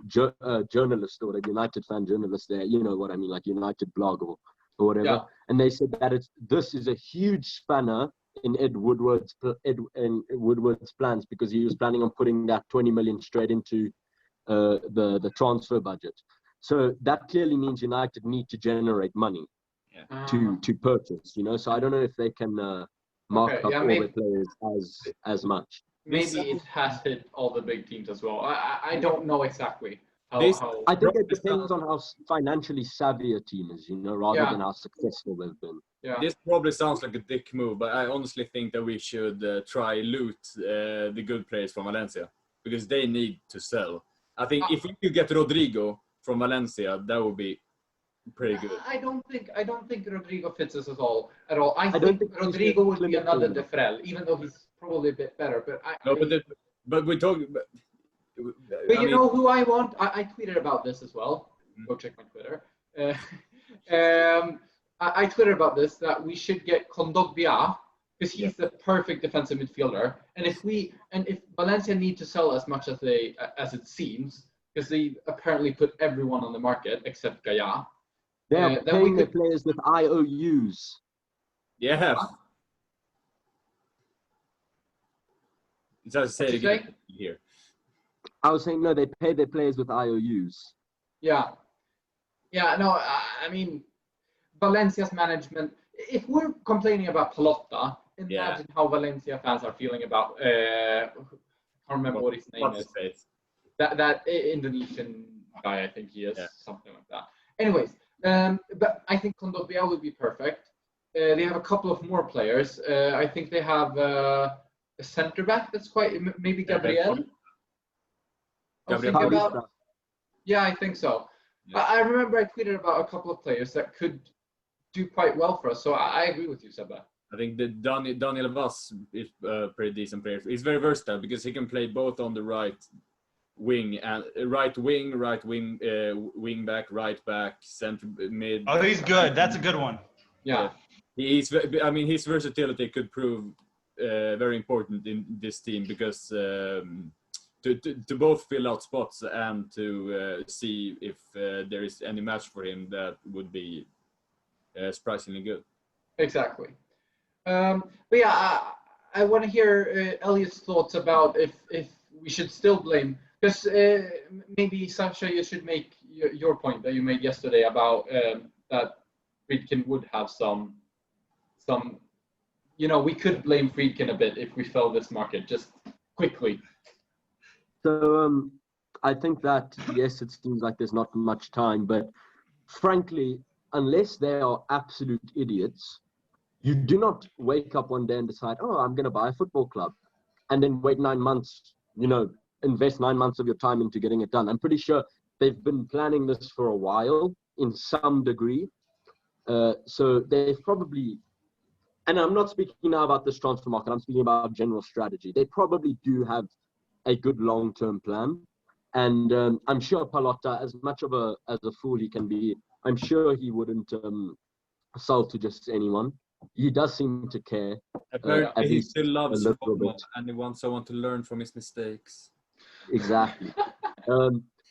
journalist or a United fan journalist there, you know what I mean, like United blog or whatever. Yeah. And they said that this is a huge spanner in Ed Woodward's plans because he was planning on putting that 20 million straight into the transfer budget. So that clearly means United need to generate money to purchase, you know. So I don't know if they can mark up all their players as much. Maybe it has hit all the big teams as well. I don't know exactly how. I think it depends on how financially savvy a team is, you know, rather than how successful they've been. Yeah. This probably sounds like a dick move, but I honestly think that we should try loot the good players from Valencia because they need to sell. I think if you could get Rodrigo from Valencia, that would be pretty good. I don't think Rodrigo fits us at all. I think Rodrigo would be another De Frel, even though he's probably a bit better. But we talk. But you know who I want? I tweeted about this as well. Go check my Twitter. I tweeted about this that we should get Kondogbia because he's the perfect defensive midfielder. And if Valencia need to sell as much as it seems, because they apparently put everyone on the market except Gaia. They're paying their players with IOUs. Yeah. Just say it again here. I was saying no, they pay their players with IOUs. Yeah. Yeah, no, I mean, Valencia's management, if we're complaining about Pallotta, imagine how Valencia fans are feeling about, I can't remember what his name is. That Indonesian guy, I think he is, something like that. Anyways, but I think Kondogbia would be perfect. They have a couple of more players. I think they have a center back that's maybe Gabriel. Yeah, I think so. Yeah. I remember I tweeted about a couple of players that could do quite well for us. So I agree with you, Seba. I think that Daniel Vass is a pretty decent player. He's very versatile because he can play both on the right wing and wing back, right back, center mid. Oh, he's good. That's a good one. Yeah. His versatility could prove very important in this team because to both fill out spots and to see if there is any match for him that would be surprisingly good. Exactly. But yeah, I want to hear Eliot's thoughts about if we should still blame, because maybe Sasha, you should make your point that you made yesterday about that Friedkin would have some, we could blame Friedkin a bit if we fell this market, just quickly. So I think that, yes, it seems like there's not much time, but frankly, unless they are absolute idiots, you do not wake up one day and decide, oh, I'm going to buy a football club, and then wait 9 months, invest 9 months of your time into getting it done. I'm pretty sure they've been planning this for a while in some degree. So they've probably, and I'm not speaking now about this transfer market, I'm speaking about general strategy. They probably do have a good long-term plan. And I'm sure Pallotta, as much of a fool he can be, I'm sure he wouldn't sell to just anyone. He does seem to care. Apparently, he still loves Roma and he wants someone to learn from his mistakes. Exactly.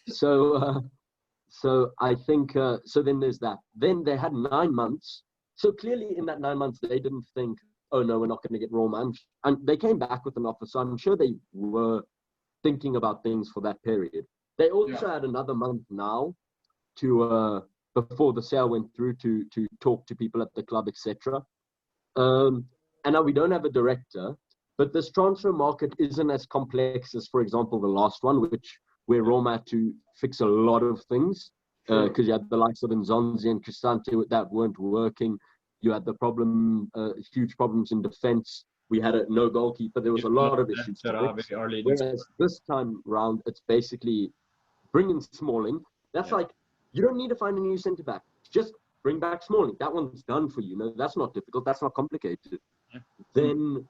So I think, so then there's that. Then they had 9 months. So clearly in that 9 months, they didn't think, oh no, we're not going to get Roma. And they came back with an offer. So I'm sure they were thinking about things for that period. They also had another month now to, before the sale went through, to talk to people at the club, etc. And now we don't have a director, but this transfer market isn't as complex as, for example, the last one, where Roma had to fix a lot of things because you had the likes of Nzonzi and Cristante that weren't working. You had the huge problems in defense. We had no goalkeeper. There was a lot of issues. Whereas this time round, it's basically bringing Smalling. That's like, you don't need to find a new centre back. Just bring back Smalling. That one's done for you. That's not difficult. That's not complicated. Then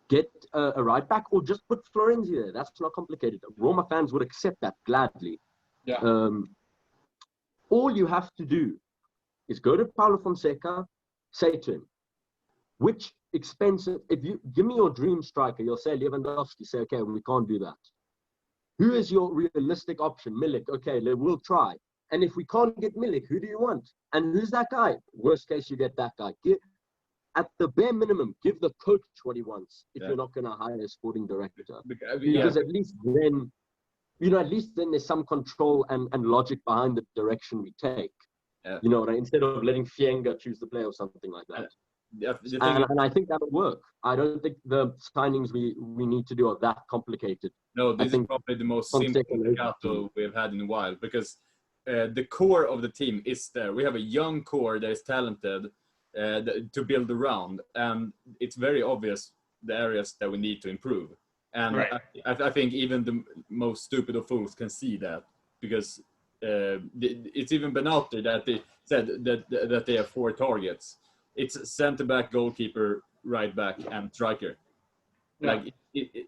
get a right back or just put Florenzi there. That's not complicated. Roma fans would accept that gladly. Yeah. All you have to do is go to Paulo Fonseca, say to him, which expensive, if you give me your dream striker, you'll say Lewandowski, say, okay, we can't do that. Who is your realistic option? Milik, okay, we'll try. And if we can't get Milik, who do you want? And who's that guy? Worst case, you get that guy. At the bare minimum, give the coach what he wants if you're not going to hire a sporting director. Because at least then, there's some control and logic behind the direction we take. You know what I mean? Instead of letting Fienga choose the player or something like that. And I think that'll work. I don't think the signings we need to do are that complicated. No, this is probably the most simple mercato we've had in a while because the core of the team is there. We have a young core that is talented to build around, and it's very obvious the areas that we need to improve. And I think even the most stupid of fools can see that because it's even been out there that they said that they have 4 targets. It's centre back, goalkeeper, right back, and striker. Like it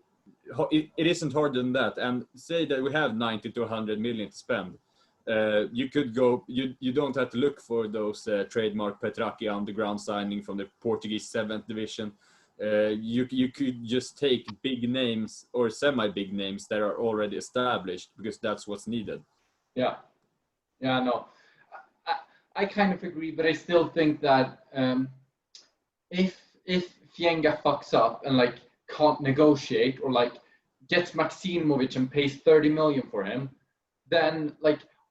isn't harder than that. And say that we have 90 to 100 million to spend. You could go. You don't have to look for those trademark Petraki underground signing from the Portuguese 7th division. You could just take big names or semi-big names that are already established because that's what's needed. Yeah, no. I kind of agree, but I still think that if Fienga fucks up and can't negotiate or gets Maksimovic and pays 30 million for him, then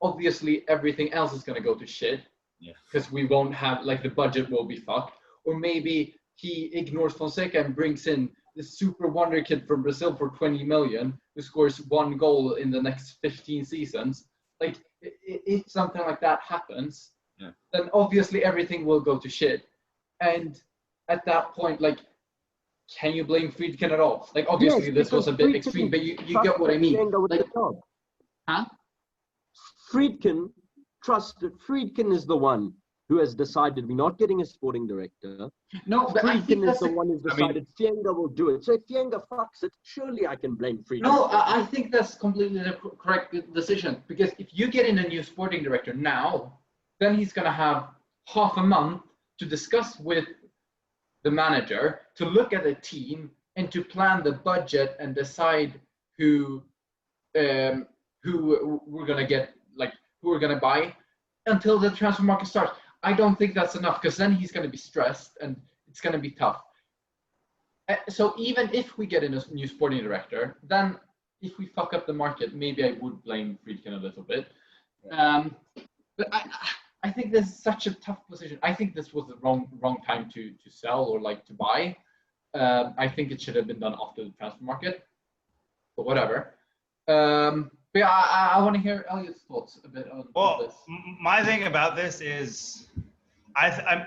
obviously everything else is gonna go to shit. Yeah. Because we won't have the budget will be fucked. Or maybe he ignores Fonseca and brings in this super wonder kid from Brazil for 20 million who scores 1 goal in the next 15 seasons. If something like that happens, then obviously everything will go to shit. And at that point, can you blame Friedkin at all? Obviously this was a bit extreme, but you get what I mean. Friedkin is the one who has decided we're not getting a sporting director. No, but Friedkin is the one who's decided Fienga will do it. So if Fienga fucks it, surely I can blame Friedkin. No, I think that's completely the correct decision. Because if you get in a new sporting director now, then he's going to have half a month to discuss with the manager to look at a team and to plan the budget and decide who we're gonna get, like who we're gonna buy until the transfer market starts. I don't think that's enough, because then he's gonna be stressed and it's gonna be tough. So even if we get in a new sporting director, then if we fuck up the market, maybe I would blame Friedkin a little bit. But I think this is such a tough position. I think this was the wrong time to sell or like to buy. I think it should have been done after the transfer market, but whatever. But yeah, I want to hear Eliot's thoughts a bit on this. My thing about this is, I'm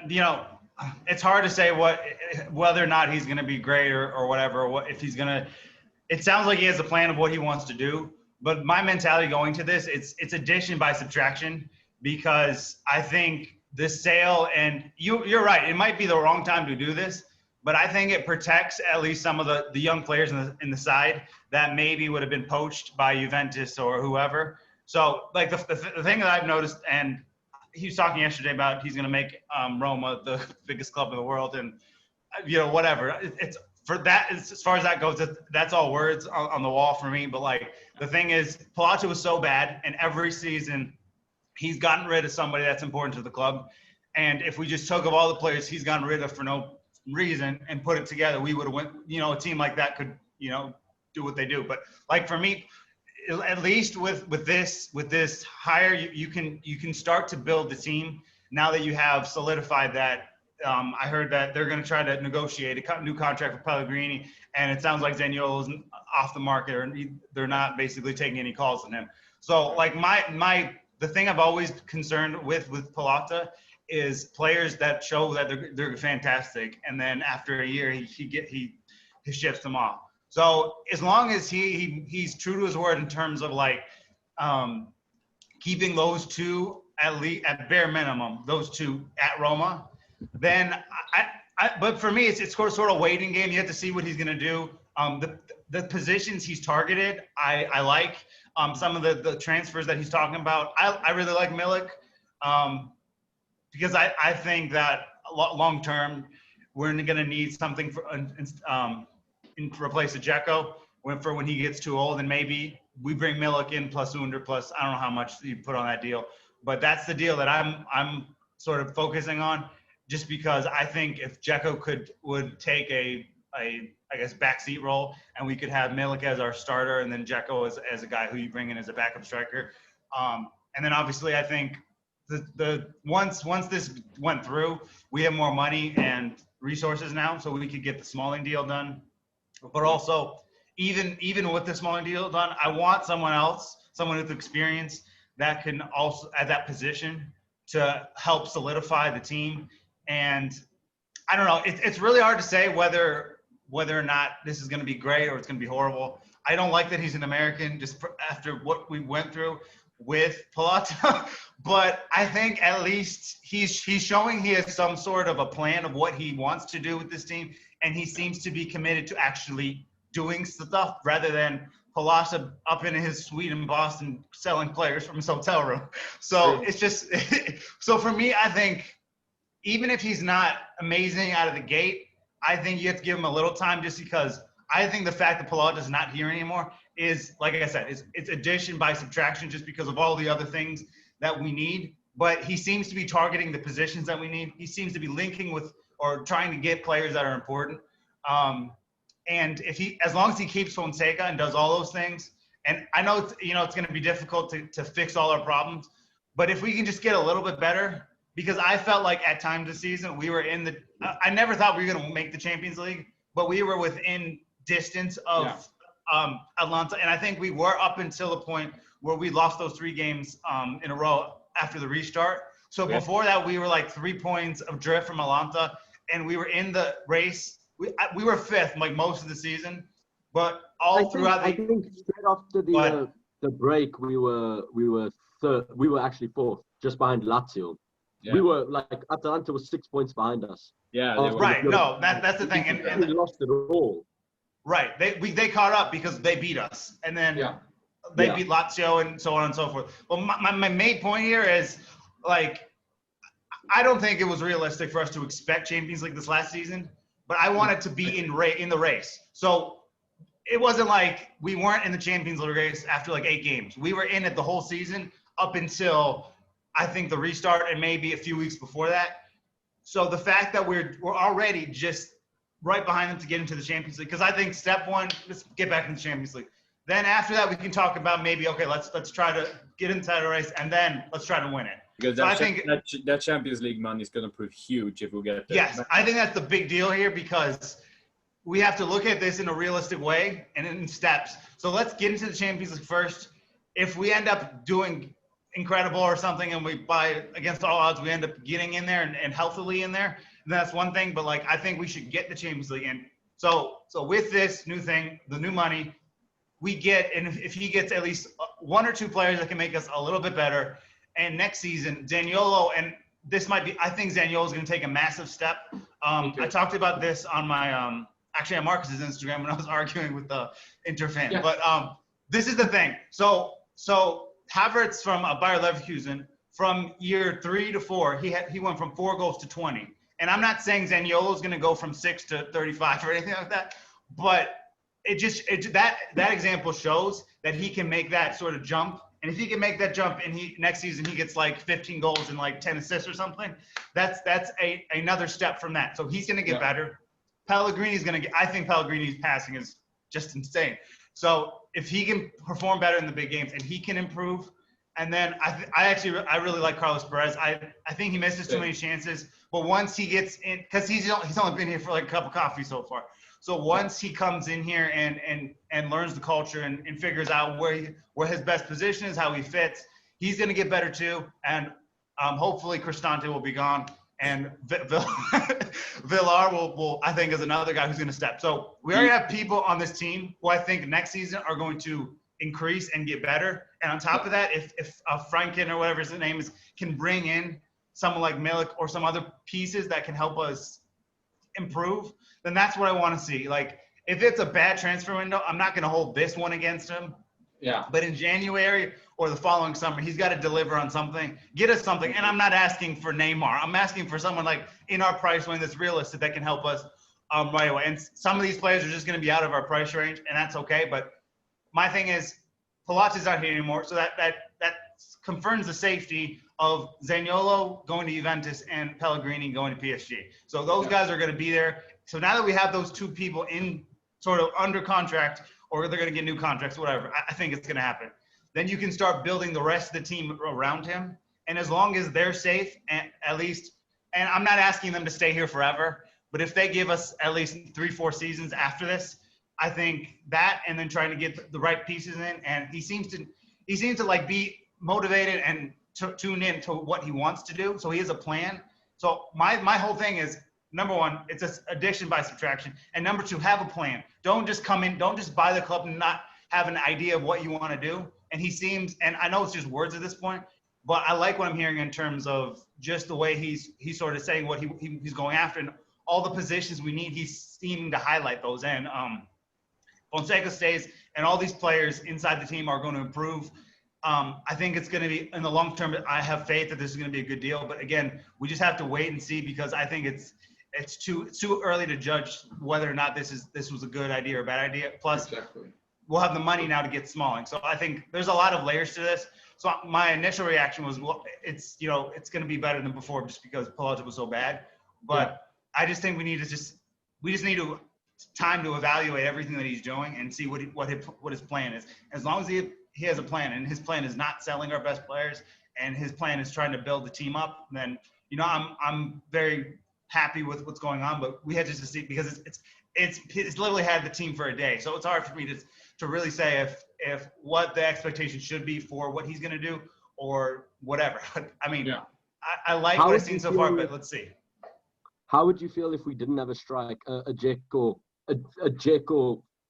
it's hard to say whether or not he's going to be great or whatever. If he's going to, it sounds like he has a plan of what he wants to do. But my mentality going to this, it's addition by subtraction, because I think the sale, and you're right, it might be the wrong time to do this, but I think it protects at least some of the young players in the side that maybe would have been poached by Juventus or whoever. So like the thing that I've noticed, and he was talking yesterday about he's going to make Roma the biggest club in the world, and whatever. It's for that, as far as that goes, that's all words on the wall for me. But like the thing is, Palazzo was so bad, and every season he's gotten rid of somebody that's important to the club. And if we just took of all the players he's gotten rid of for no reason and put it together, we would have went. A team like that could do what they do. But like for me, at least with this hire, you can start to build the team now that you have solidified that. I heard that they're going to try to negotiate a new contract with Pellegrini, and it sounds like Zaniolo's off the market, or they're not basically taking any calls on him. So like the thing I've always concerned with Pallotta is players that show that they're fantastic, and then after a year he ships them off. So as long as he's true to his word in terms of like keeping those two at bare minimum, those two at Roma, then but for me it's sort of a waiting game. You have to see what he's going to do. The positions he's targeted, I like. Some of the transfers that he's talking about, I really like Milik, because I think that long term we're going to need something to replace Dzeko when he gets too old, and maybe we bring Milik in plus Under plus I don't know how much you put on that deal, but that's the deal that I'm sort of focusing on, just because I think if Dzeko would take a I guess backseat role, and we could have Milik as our starter, and then Dzeko as a guy who you bring in as a backup striker, and then obviously I think once this went through, we have more money and resources now, so we could get the Smalling deal done. But also, even with the Smalling deal done, I want someone with experience that can also at that position to help solidify the team. And I don't know, it's really hard to say whether or not this is going to be great or it's going to be horrible. I don't like that he's an American, just after what we went through with Pallotta, but I think at least he's showing he has some sort of a plan of what he wants to do with this team, and he seems to be committed to actually doing stuff rather than Pallotta up in his suite in Boston selling players from his hotel room. So It's just so for me, I think even if he's not amazing out of the gate, I think you have to give him a little time, just because I think the fact that Pallotta's not here anymore is, like I said, it's addition by subtraction, just because of all the other things that we need. But he seems to be targeting the positions that we need. He seems to be linking with or trying to get players that are important. And as long as he keeps Fonseca and does all those things, and I know it's going to be difficult to fix all our problems, but if we can just get a little bit better, because I felt like at times this season we were I never thought we were going to make the Champions League, but we were within distance of Atalanta, and I think we were up until the point where we lost those 3 games in a row after the restart. So before that, we were like 3 points of drift from Atalanta, and we were in the race. We were 5th like most of the season, but I think straight after the break we were third. We were actually 4th, just behind Lazio. Yeah. We were like Atalanta was 6 points behind us. Yeah, right. No, that's the thing, and we lost it all. Right. They caught up because they beat us, and then they beat Lazio and so on and so forth. Well, my main point here is, like, I don't think it was realistic for us to expect Champions League this last season, but I wanted to be in the race. So it wasn't like we weren't in the Champions League race after like 8 games. We were in it the whole season up until I think the restart and maybe a few weeks before that. So the fact that we're already just right behind them to get into the Champions League, because I think step one, let's get back in the Champions League. Then after that, we can talk about maybe, okay, let's try to get inside the race, and then let's try to win it. Because so I think that Champions League money is going to prove huge if we get there. Yes, I think that's the big deal here, because we have to look at this in a realistic way and in steps. So let's get into the Champions League first. If we end up doing incredible or something and we buy against all odds, we end up getting in there and healthily in there, then that's one thing. But like, I think we should get the Champions League in. So with this new thing, the new money, we get, and if he gets at least 1 or 2 players that can make us a little bit better, and next season, Zaniolo, and this might be, I think Zaniolo is going to take a massive step. I talked about this on my, actually on Marcus's Instagram when I was arguing with the Inter fan. Yeah. But this is the thing. So Havertz from Bayer Leverkusen, from year 3 to 4, he went from 4 goals to 20. And I'm not saying Zaniolo is going to go from 6 to 35 or anything like that, but that example shows that he can make that sort of jump. And if he can make that jump and next season he gets like 15 goals and like 10 assists or something, that's another step from that. So he's going to get better. Pellegrini's going to get, I think Pellegrini's passing is just insane. So if he can perform better in the big games and he can improve, and then I really like Carlos Perez. I think he misses too many chances, but once he gets in, because he's only been here for like a cup of coffee so far. So once he comes in here and learns the culture and figures out where his best position is, how he fits, he's going to get better too. And hopefully Cristante will be gone. And Villar will, I think, is another guy who's going to step. So we already have people on this team who I think next season are going to increase and get better. And on top of that, if Franken or whatever his name is can bring in someone like Milik or some other pieces that can help us improve, then that's what I want to see. Like, if it's a bad transfer window, I'm not going to hold this one against him. Yeah. But in January or the following summer, he's got to deliver on something, get us something. And I'm not asking for Neymar. I'm asking for someone like in our price range that's realistic that can help us right away. And some of these players are just going to be out of our price range, and that's okay. But my thing is, Palazzi's not here anymore, so that confirms the safety of Zaniolo going to Juventus and Pellegrini going to PSG. So those guys are going to be there. So now that we have those 2 people in sort of under contract, or they're going to get new contracts, whatever, I think it's going to happen. Then you can start building the rest of the team around him. And as long as they're safe, and at least, and I'm not asking them to stay here forever, but if they give us at least 3-4 seasons after this, I think that, and then trying to get the right pieces in. And he seems to like be motivated and tune in to what he wants to do. So he has a plan. So my whole thing is, number 1, it's an addition by subtraction. And number 2, have a plan. Don't just come in, don't just buy the club and not have an idea of what you want to do. And he seems, and I know it's just words at this point, but I like what I'm hearing in terms of just the way he's sort of saying what he's going after, and all the positions we need, he's seeming to highlight those. And Fonseca stays, and all these players inside the team are going to improve. I think it's going to be, in the long term, I have faith that this is going to be a good deal. But again, we just have to wait and see, because I think it's too early to judge whether or not this was a good idea or a bad idea. Plus, we'll have the money now to get Smalling. So I think there's a lot of layers to this. So my initial reaction was, well, it's going to be better than before just because Palazzo was so bad. But I just think we just need time to evaluate everything that he's doing and see what his plan is. As long as he has a plan, and his plan is not selling our best players, and his plan is trying to build the team up, then I'm very happy with what's going on. But we had just to see, because it's literally had the team for a day, so it's hard for me to really say if what the expectation should be for what he's going to do or whatever. But I mean, I like what I've seen so far, but let's see. How would you feel if we didn't have a strike, a Dzeko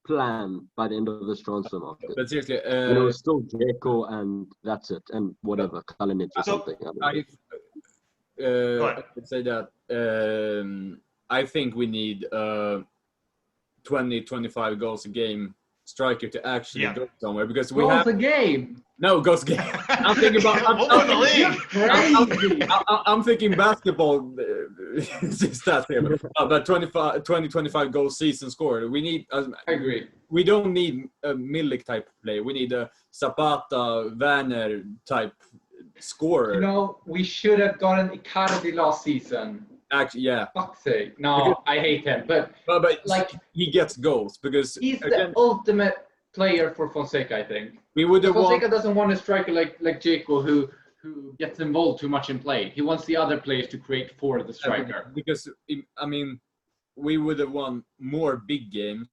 plan by the end of this transfer market? But seriously, still Dzeko and that's it, and whatever, Kalinic or something. I would say that I think we need 20-25 goals a game striker to actually Yeah. go somewhere because we Goals have a game. no goals game. I'm thinking about. We'll win the league. Crazy. I'm thinking basketball stats here, but 25 goals season score. We need. I agree. We don't need a Milik type player. We need a Zapata, Werner type scorer. You know, we should have gotten Icardi last season. Actually, yeah. Fuck's sake. No, I hate him. But But like, he gets goals because he's again, the ultimate player for Fonseca, I think. we would have won. Fonseca doesn't want a striker like Jaco who gets involved too much in play. He wants the other players to create for the striker. Because I mean, we would have won more big games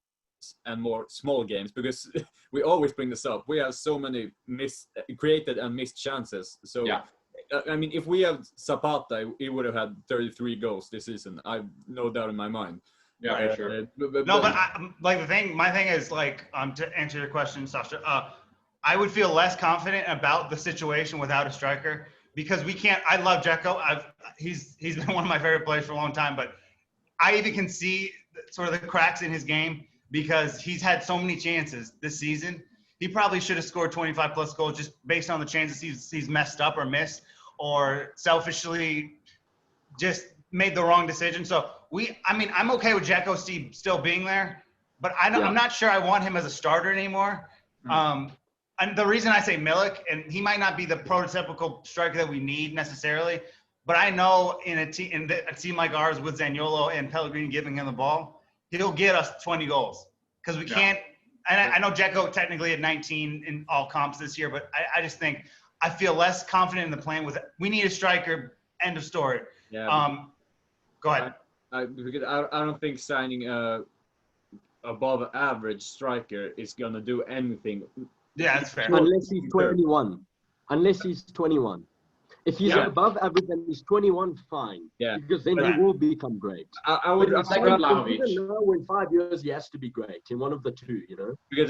and more small games because we always bring this up. We have so many created and missed chances. So Yeah. I mean, if we have Zapata, he would have had 33 goals this season. I've no doubt in my mind. Yeah, for sure. No, but my thing is like, to answer your question, Sasha, I would feel less confident about the situation without a striker because we can't. I love Dzeko. He's been one of my favorite players for a long time, but I even can see sort of the cracks in his game because he's had so many chances this season. He probably should have scored 25 plus goals just based on the chances he's messed up or missed or selfishly just made the wrong decision. So I'm okay with Dzeko still being there, but I'm not sure I want him as a starter anymore. And the reason I say Milik, and he might not be the prototypical striker that we need necessarily, but I know in a team like ours with Zaniolo and Pellegrini giving him the ball, he'll get us 20 goals because we can't. And I know Dzeko technically had 19 in all comps this year, but I just think I feel less confident in the plan with it. We need a striker. End of story. Yeah. Go ahead. Because I don't think signing a above average striker is gonna do anything. Yeah, that's fair. Unless he's 21. If he's above average and he's 21, fine. Yeah. Because then he will become great. I would But it's like Vlahovic. Even now, in 5 years, he has to be great in one of the two, you know? because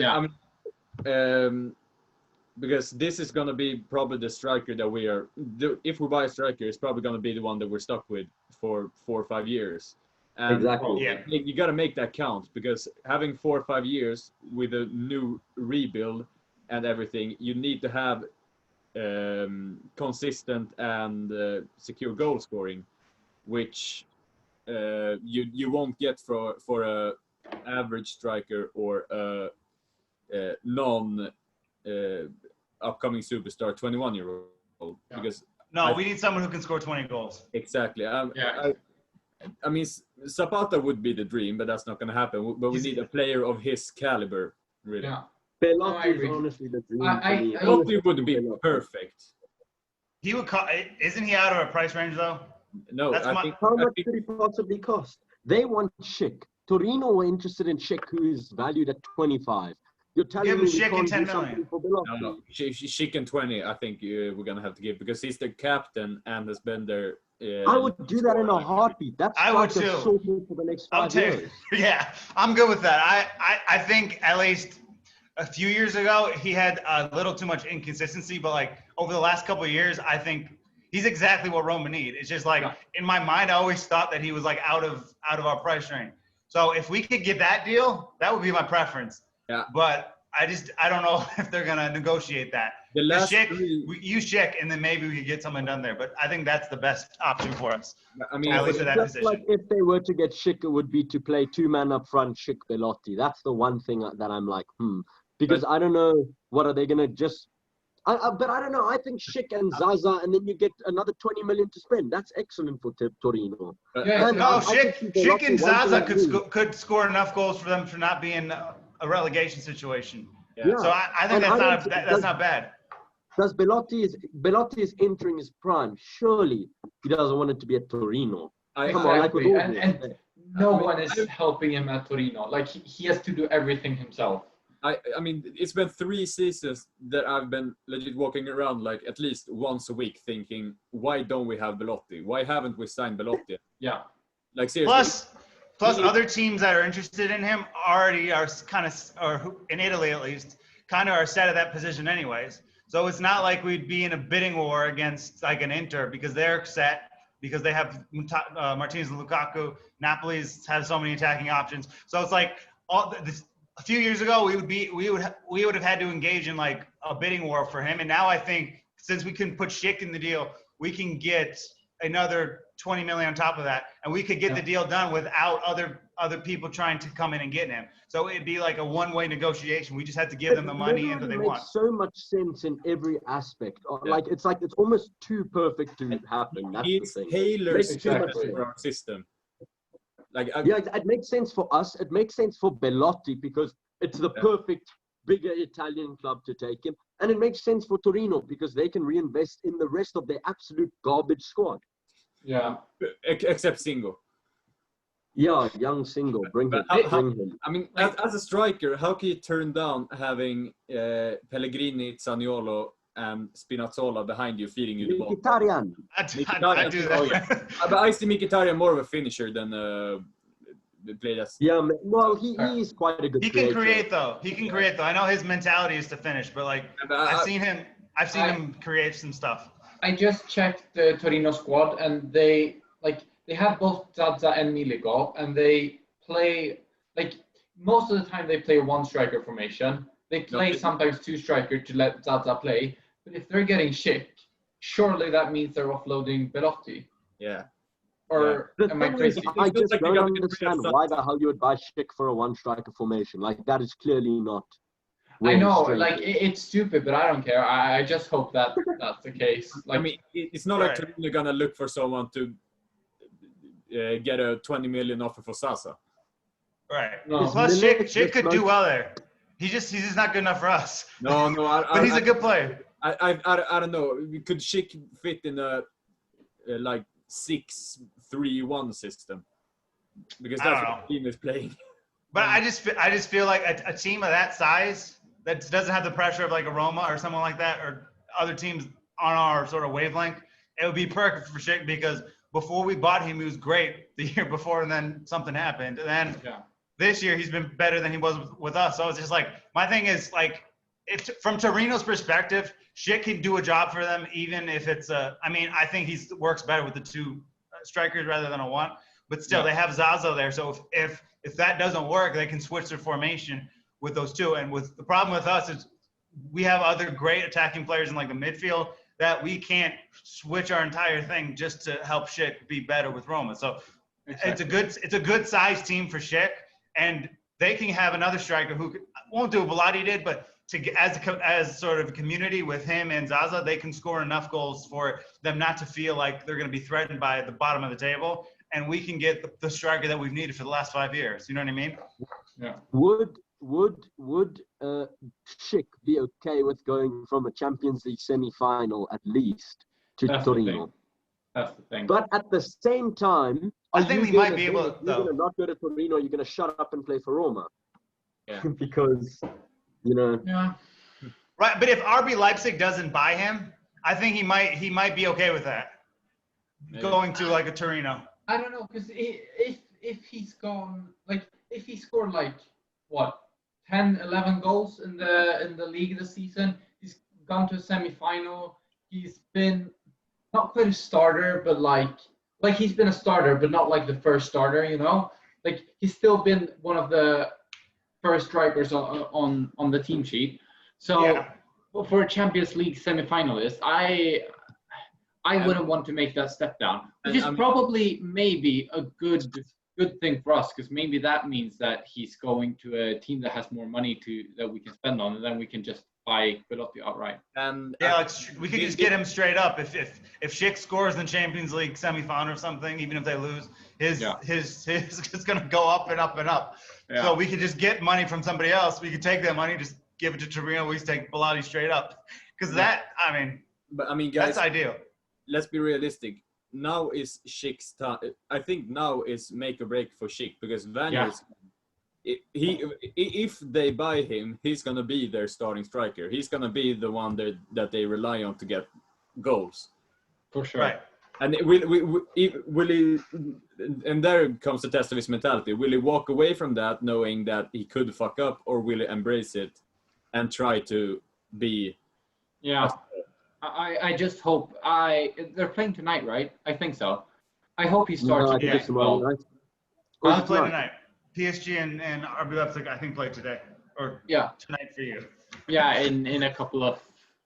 because this is gonna be probably the striker that we are. If we buy a striker, it's probably gonna be the one that we're stuck with for 4 or 5 years. And Exactly. Yeah. you got to make that count because having 4 or 5 years with a new rebuild and everything, you need to have consistent and secure goal scoring, which you won't get for a average striker or a non upcoming superstar 21-year-old. Yeah. Because We need someone who can score 20 goals. exactly. I mean, Zapata would be the dream, but that's not going to happen. But we need a player of his caliber, really. Yeah. Belotti is agree. honestly the dream. Belotti would be perfect. He would. Isn't he out of our price range though? No, That's I my- think. How I much think could he possibly cost? They want Schick. Torino were interested in Schick, who is valued at 25. You're telling Give him me we Schick can't and do 10 something million. for Belotti? no, Chicken 20. I think we're gonna have to give because he's the captain and has been there. I would do that in a heartbeat. That's I would like a too. sorted for the next I'll 5 tell you. years. Yeah, I'm good with that. I think at least a few years ago he had a little too much inconsistency, but like over the last couple of years, I think he's exactly what Roma need. It's just like in my mind, I always thought that he was like out of our price range. So if we could get that deal, that would be my preference. Yeah. But I don't know if they're gonna negotiate that. The last Schick, three- we use Schick, and then maybe we could get something done there. But I think that's the best option for us. I mean, At least at that Just position. like if they were to get Schick, it would be to play 2-man up front, Schick, Belotti. That's the one thing that I'm like, Because I don't know, what are they going to just... but I don't know. I think Schick and Zaza, and then you get another 20 million to spend. That's excellent for Torino. Yeah, And No, I can see Schick Belotti and wanting Zaza to do. could score enough goals for them for not being a relegation situation. Yeah. So I think And that's not bad. Does Belotti is entering his prime. Surely he doesn't want it to be at Torino. Come on, like with Exactly. all And no one is helping him at Torino. Like he has to do everything himself. I mean, it's been 3 seasons that I've been legit walking around like at least once a week thinking, why don't we have Belotti? Why haven't we signed Belotti? Yeah. Like seriously. Plus other teams that are interested in him already are kind of, or in Italy at least, kind of are set at that position anyways. So it's not like we'd be in a bidding war against like an Inter because they're set, because they have Martinez and Lukaku. Napoli's have so many attacking options. So it's like a few years ago, we would have had to engage in like a bidding war for him. And now I think since we can put Schick in the deal, we can get another 20 million on top of that, and we could get the deal done without other people trying to come in and get him. So it'd be like a one-way negotiation. We just have to give them the money and what they want. It makes so much sense in every aspect. Like it's almost too perfect to happen. That's the thing. Tailors for our system. Like it makes sense for us. It makes sense for Belotti because it's the perfect bigger Italian club to take him, and it makes sense for Torino because they can reinvest in the rest of their absolute garbage squad. Yeah, except Singo. Yeah, young Singo, bring him. I mean, as a striker, how can you turn down having Pellegrini, Zaniolo, and Spinazzola behind you feeding you the ball? Mkhitaryan. I do that. Oh, yeah. But I see Mkhitaryan more of a finisher than the player. Yeah, well, he is quite a good. He can create though. He can create though. I know his mentality is to finish, but like I've seen him create some stuff. I just checked the Torino squad, and they have both Zaza and Miligo, and they play like most of the time they play one striker formation. They play sometimes two striker to let Zaza play, but if they're getting Schick, surely that means they're offloading Belotti. Yeah. Or am I crazy? I just don't understand why the hell you would buy Schick for a one striker formation. Like that is clearly not. I know, like it's stupid, but I don't care. I just hope that that's the case. Like, I mean, it's not like Torino gonna look for someone to get a 20 million offer for Sasa. Right. No. Plus, Schick could do well there. He's just not good enough for us. No, but he's a good player. I don't know. Could Schick fit in a like 6-3-1 system? Because that's what the team is playing. But I just feel like a team of that size that doesn't have the pressure of like a Roma or someone like that, or other teams on our sort of wavelength, it would be perfect for Schick because before we bought him, he was great the year before, and then something happened. And then this year, he's been better than he was with us. So it's just like, my thing is like, from Torino's perspective, Schick can do a job for them, even if it's I mean, I think he works better with the two strikers rather than a one. But still, they have Zaza there. So if that doesn't work, they can switch their formation with those two. And with the problem with us is we have other great attacking players in like the midfield that we can't switch our entire thing just to help Schick be better with Roma. So it's a good sized team for Schick, and they can have another striker who won't do what Belotti did, but as sort of a community with him and Zaza, they can score enough goals for them not to feel like they're going to be threatened by the bottom of the table. And we can get the striker that we've needed for the last 5 years. You know what I mean? Yeah. Would Schick be okay with going from a Champions League semi-final at least to Torino? That's the thing. But at the same time, I think we might be able to. You're going to not go to Torino. You're going to shut up and play for Roma. Yeah. Because, you know. Yeah. Right, but if RB Leipzig doesn't buy him, I think he might be okay with that. Maybe. Going to like a Torino. I don't know, because if he's gone, like if he scored like what 10, 11 goals in the league this season, he's gone to a semi-final. He's been not quite a starter, but like he's been a starter, but not like the first starter. You know, like he's still been one of the first strikers on the team sheet. So for a Champions League semi-finalist, I wouldn't want to make that step down, which is probably maybe a good thing for us, because maybe that means that he's going to a team that has more money that we can spend on, and then we can just buy Belotti outright. We could just get him straight up. If Schick scores in Champions League semi-final or something, even if they lose, his is going to go up and up and up. Yeah. So we could just get money from somebody else. We could take that money, just give it to Torino. We just take Belotti straight up, because guys, that's ideal. Let's be realistic. Now is Schick's time. I think now is make or break for Schick, because Vanier, if they buy him, he's gonna be their starting striker. He's gonna be the one that they rely on to get goals. For sure. Right. And will he? And there comes the test of his mentality. Will he walk away from that knowing that he could fuck up, or will he embrace it and try to be? Yeah. I just hope they're playing tonight, right? I think so. I hope he starts. I'll play tonight. PSG and RB Leipzig, I think, play today or Yeah. tonight for you. Yeah, in a couple of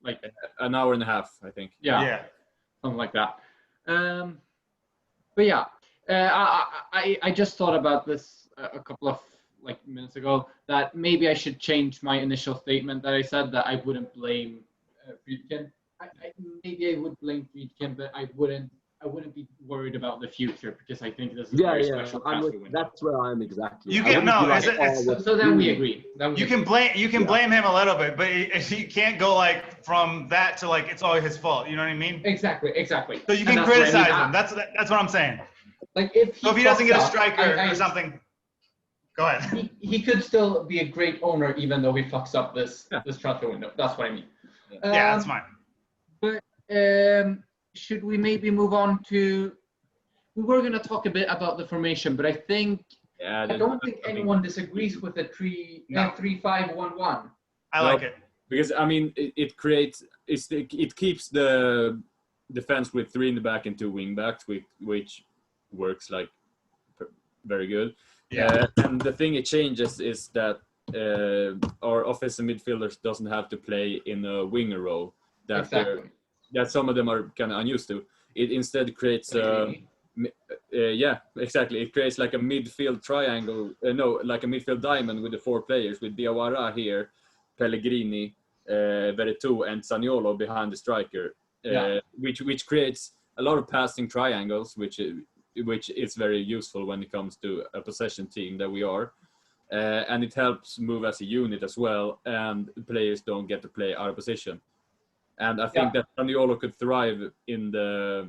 like An hour and a half, I think. Yeah. something like that. But yeah, I just thought about this a couple of like minutes ago that maybe I should change my initial statement that I said that I wouldn't blame Friedkin. Maybe I would blame Friedkin, but I wouldn't be worried about the future because I think this is a very special transfer window. That's where I'm exactly. You I can wouldn't be no. So then we agree. You can blame him a little bit, but you can't go like from that to like it's all his fault. You know what I mean? Exactly. So you can criticize him. That's what I'm saying. Like if he doesn't get a striker or something, go ahead. He could still be a great owner even though he fucks up this transfer window. That's what I mean. Yeah, that's fine. But should we maybe move on to? We were going to talk a bit about the formation, but I think I don't think anyone disagrees with the 3-5-1-1. I like it because I mean it keeps the defense with 3 in the back and 2 wing backs, which works like very good. Yeah. And the thing it changes is that our offensive midfielders doesn't have to play in a winger role that some of them are kind of unused to. It instead creates exactly. It creates like a midfield triangle, like a midfield diamond with the 4 players with Diawara here, Pellegrini, Veretout, and Zaniolo behind the striker, which creates a lot of passing triangles, which is very useful when it comes to a possession team that we are. And it helps move as a unit as well, and players don't get to play out of position. And I think that Zaniolo could thrive in the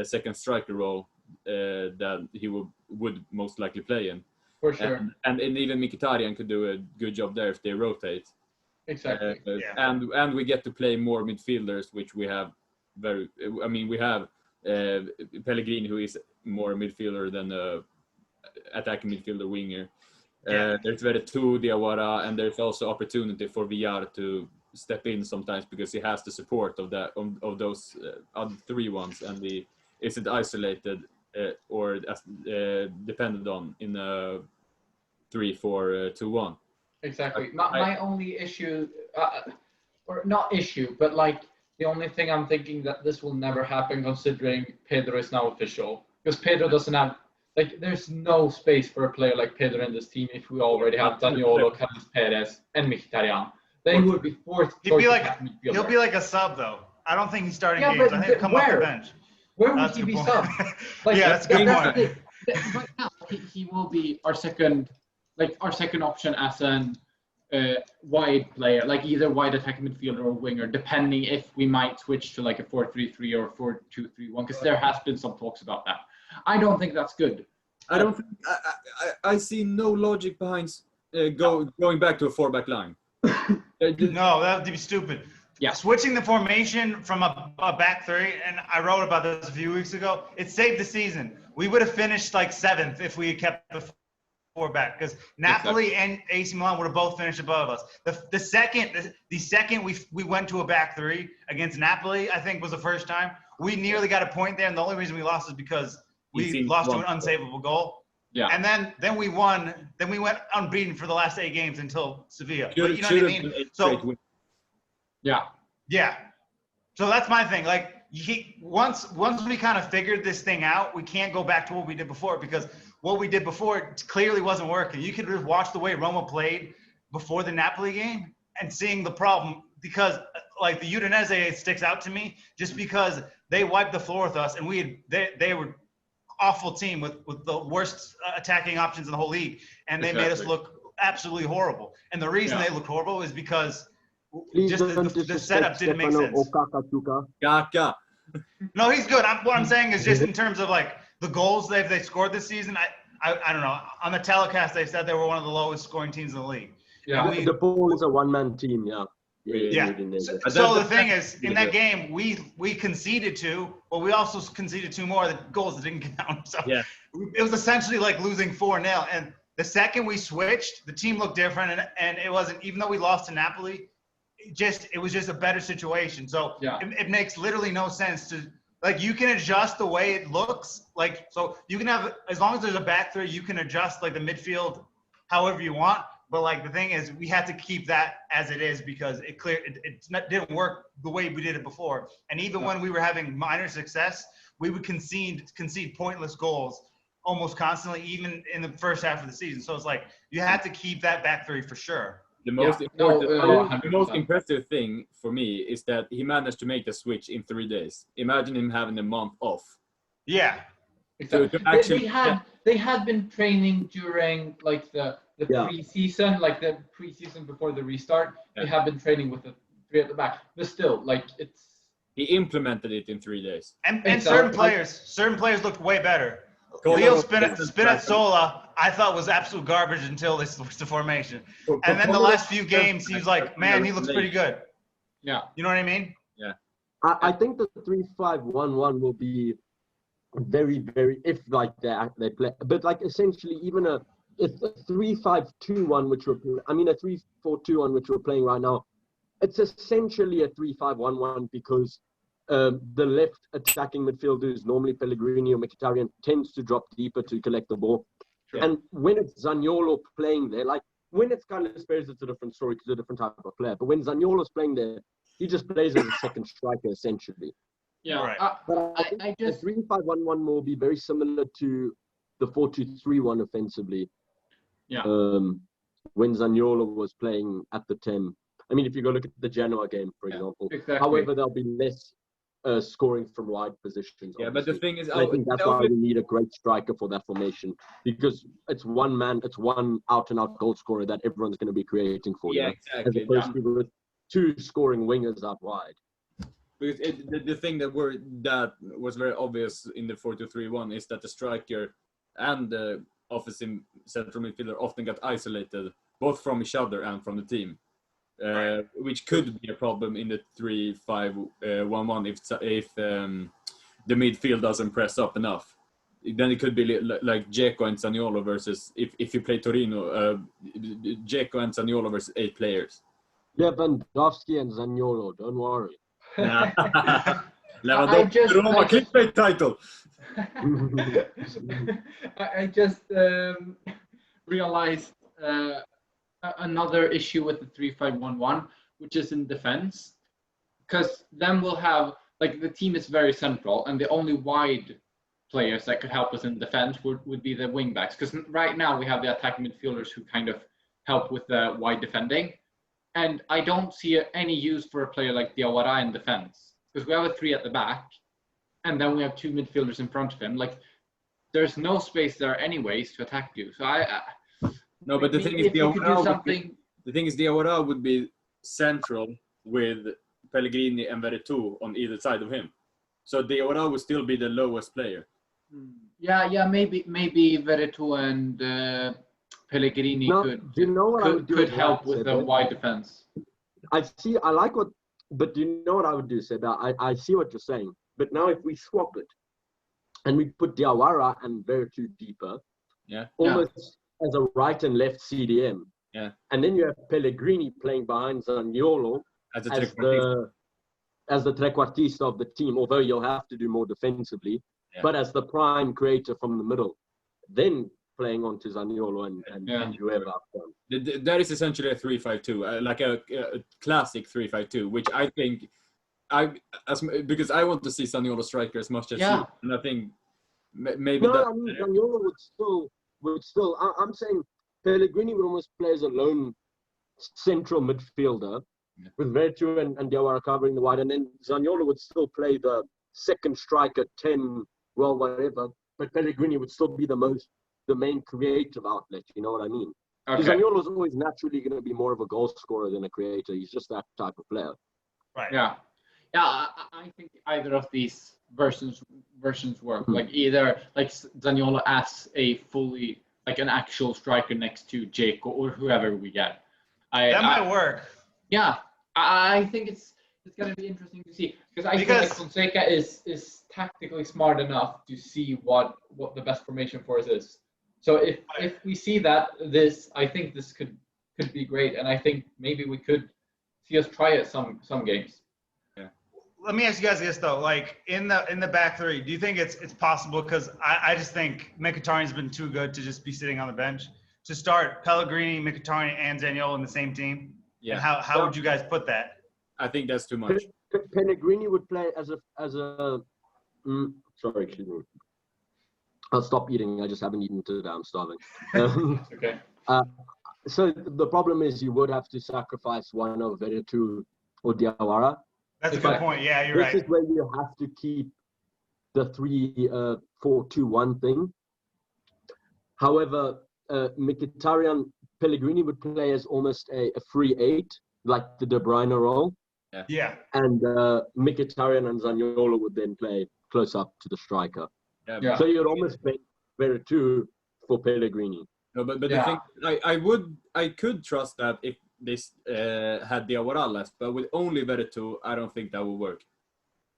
second striker role that he would most likely play in. For sure. And even Mkhitaryan could do a good job there if they rotate. Exactly. And we get to play more midfielders, which we have we have Pellegrini, who is more a midfielder than a attacking midfielder winger. There's Veretout, Diawara, and there's also opportunity for Villar to step in sometimes because he has the support of those other 3 ones, and he isn't isolated or depended on in a 3-4-2-1. Exactly. My only issue, or not issue, but like the only thing I'm thinking that this will never happen considering Pedro is now official, because Pedro doesn't have. Like, there's no space for a player like Pedro in this team if we already have Zaniolo, Carlos Perez, and Mkhitaryan. Then he would be fourth. He'll be like a sub, though. I don't think he's starting games. I think he'll come off the bench. Where would he be sub? Like, that's a good point. Right now, he will be our second option as an wide player, like either wide attacking midfielder or winger, depending if we might switch to like a 4-3-3 or 4-2-3-1, because there has been some talks about that. I don't think that's good. I see no logic behind going back to a 4-back line. No, that would be stupid. Yeah. Switching the formation from a back 3, and I wrote about this a few weeks ago, it saved the season. We would have finished like 7th if we had kept the 4-back, because Napoli and AC Milan would have both finished above us. The second we went to a back 3 against Napoli, I think was the first time, we nearly got a point there, and the only reason we lost is because we lost to an unsavable goal. Yeah. And then we won. Then we went unbeaten for the last 8 games until Sevilla. But you know what I mean? So yeah. So that's my thing. Like once we kind of figured this thing out, we can't go back to what we did before, because what we did before clearly wasn't working. You could have watched the way Roma played before the Napoli game and seeing the problem, because like the Udinese sticks out to me just because they wiped the floor with us, and they were awful team with the worst attacking options in the whole league, and they made us look absolutely horrible. And the reason they looked horrible is because the setup didn't make sense. No, he's good. What I'm saying is just in terms of like the goals they scored this season. I don't know. On the telecast, they said they were one of the lowest scoring teams in the league. Yeah, the Pole is a one-man team. Yeah. So the thing is, in that game, we conceded 2, but we also conceded 2 more goals that didn't count. So it was essentially like losing 4-0. And the second we switched, the team looked different, and it wasn't. Even though we lost to Napoli, it was just a better situation. So it makes literally no sense like you can adjust the way it looks. Like, so you can have, as long as there's a back three, you can adjust like the midfield however you want. But like the thing is, we had to keep that as it is because it didn't work the way we did it before. And even when we were having minor success, we would concede pointless goals almost constantly, even in the first half of the season. So it's like you have to keep that back three for sure. The most the most 100%. impressive thing for me is that he managed to make the switch in 3 days. Imagine him having a month off. Yeah. So to actually, They had been training during like the pre-season, like the pre-season before the restart. They have been training with the three at the back, but still, like he implemented it in 3 days. And certain players looked way better. Leo Spinazzola, I thought was absolute garbage until they switched to formation. And then the last few games, he was like, man, he looks pretty good. Yeah. You know what I mean? Yeah. I think the 3-5-1-1 will be very, very, if like they play, but like essentially even a 3-5-2-1, which a 3-4-2-1, which we're playing right now, it's essentially a 3-5-1-1 because the left attacking midfielders, normally Pellegrini or Mkhitaryan, tends to drop deeper to collect the ball. Sure. And when it's Zaniolo playing there, like when it's Carlos Perez, it's a different story because it's a different type of player. But when Zaniolo's playing there, he just plays as a second striker, essentially. Yeah. Right. But I just 3-5-1-1 will be very similar to the 4-2-3-1 offensively. Yeah. When Zaniolo was playing at the 10. I mean, if you go look at the Genoa game, for example. Exactly. However, there'll be less scoring from wide positions. Yeah, but the thing is, I think that's why we need a great striker for that formation because it's one man, it's one out-and-out goal scorer that everyone's going to be creating for. Yeah, exactly. As opposed to with two scoring wingers out wide. Because the thing that was very obvious in the 4-2-3-1 is that the striker and the offensive central midfielder often got isolated both from each other and from the team. Which could be a problem in the 3-5-1-1 if the midfield doesn't press up enough. Then it could be like Dzeko and Zaniolo versus if you play Torino, Dzeko and Zaniolo versus 8 players. Lewandowski and Zaniolo, don't worry. Lewandowski, Roma clickbait title. I just realized another issue with the 3-5-1-1, which is in defense, because then we'll have like the team is very central, and the only wide players that could help us in defense would be the wing backs, because right now we have the attacking midfielders who kind of help with the wide defending, and I don't see any use for a player like Diawara in defense, because we have a 3 at the back, and then we have 2 midfielders in front of him. Like there's no space there anyways to attack you. So No, but the thing is, Diawara would be central with Pellegrini and Veretout on either side of him. So Diawara would still be the lowest player. Yeah, maybe Veretout and Pellegrini could help with the wide defense. I like what, but do you know what I would do, Seba? I see what you're saying. But now if we swap it and we put Diawara and Veretout deeper, almost as a right and left CDM. Yeah. And then you have Pellegrini playing behind Zaniolo as the trequartista of the team, although you'll have to do more defensively, but as the prime creator from the middle, then playing onto Zaniolo and whoever up front. That is essentially a 3-5-2, like a classic 3-5-2, which I think because I want to see Zaniolo striker as much as you, and I think maybe Zaniolo would still, I'm saying Pellegrini would almost play as a lone central midfielder with Veretout and Diawara covering the wide, and then Zaniolo would still play the second striker, 10, well, whatever, but Pellegrini would still be the main creative outlet, you know what I mean? Okay. Zaniolo's always naturally going to be more of a goal scorer than a creator. He's just that type of player. Right. Yeah, I think either of these versions work. Like either like Zaniolo as a fully like an actual striker next to Dzeko or whoever we get. That might work. Yeah, I think it's going to be interesting to see because I feel like Fonseca is tactically smart enough to see what the best formation for us is. So if we see that, I think this could be great, and I think maybe we could see us try it some games. let me ask you guys this though. Like in the back three, do you think it's possible? Because I just think Mkhitaryan's been too good to just be sitting on the bench. To start Pellegrini, Mkhitaryan, and Zaniolo in the same team. Yeah. And how would you guys put that? I think that's too much. Pellegrini would play as a sorry, excuse me. I'll stop eating. I just haven't eaten today. I'm starving. Okay. So the problem is you would have to sacrifice one of Veretout or Diawara. That's a good point. Yeah, you're right. This is where you have to keep the 3-4-2-1 thing. However, Mkhitaryan, Pellegrini would play as almost a free 8, like the De Bruyne role. Yeah. And Mkhitaryan and Zaniolo would then play close up to the striker. Yeah. So you'd almost play Veretout for Pellegrini. No, but the thing, I could trust that if this had Diawara left, but with only Veretout, I don't think that would work.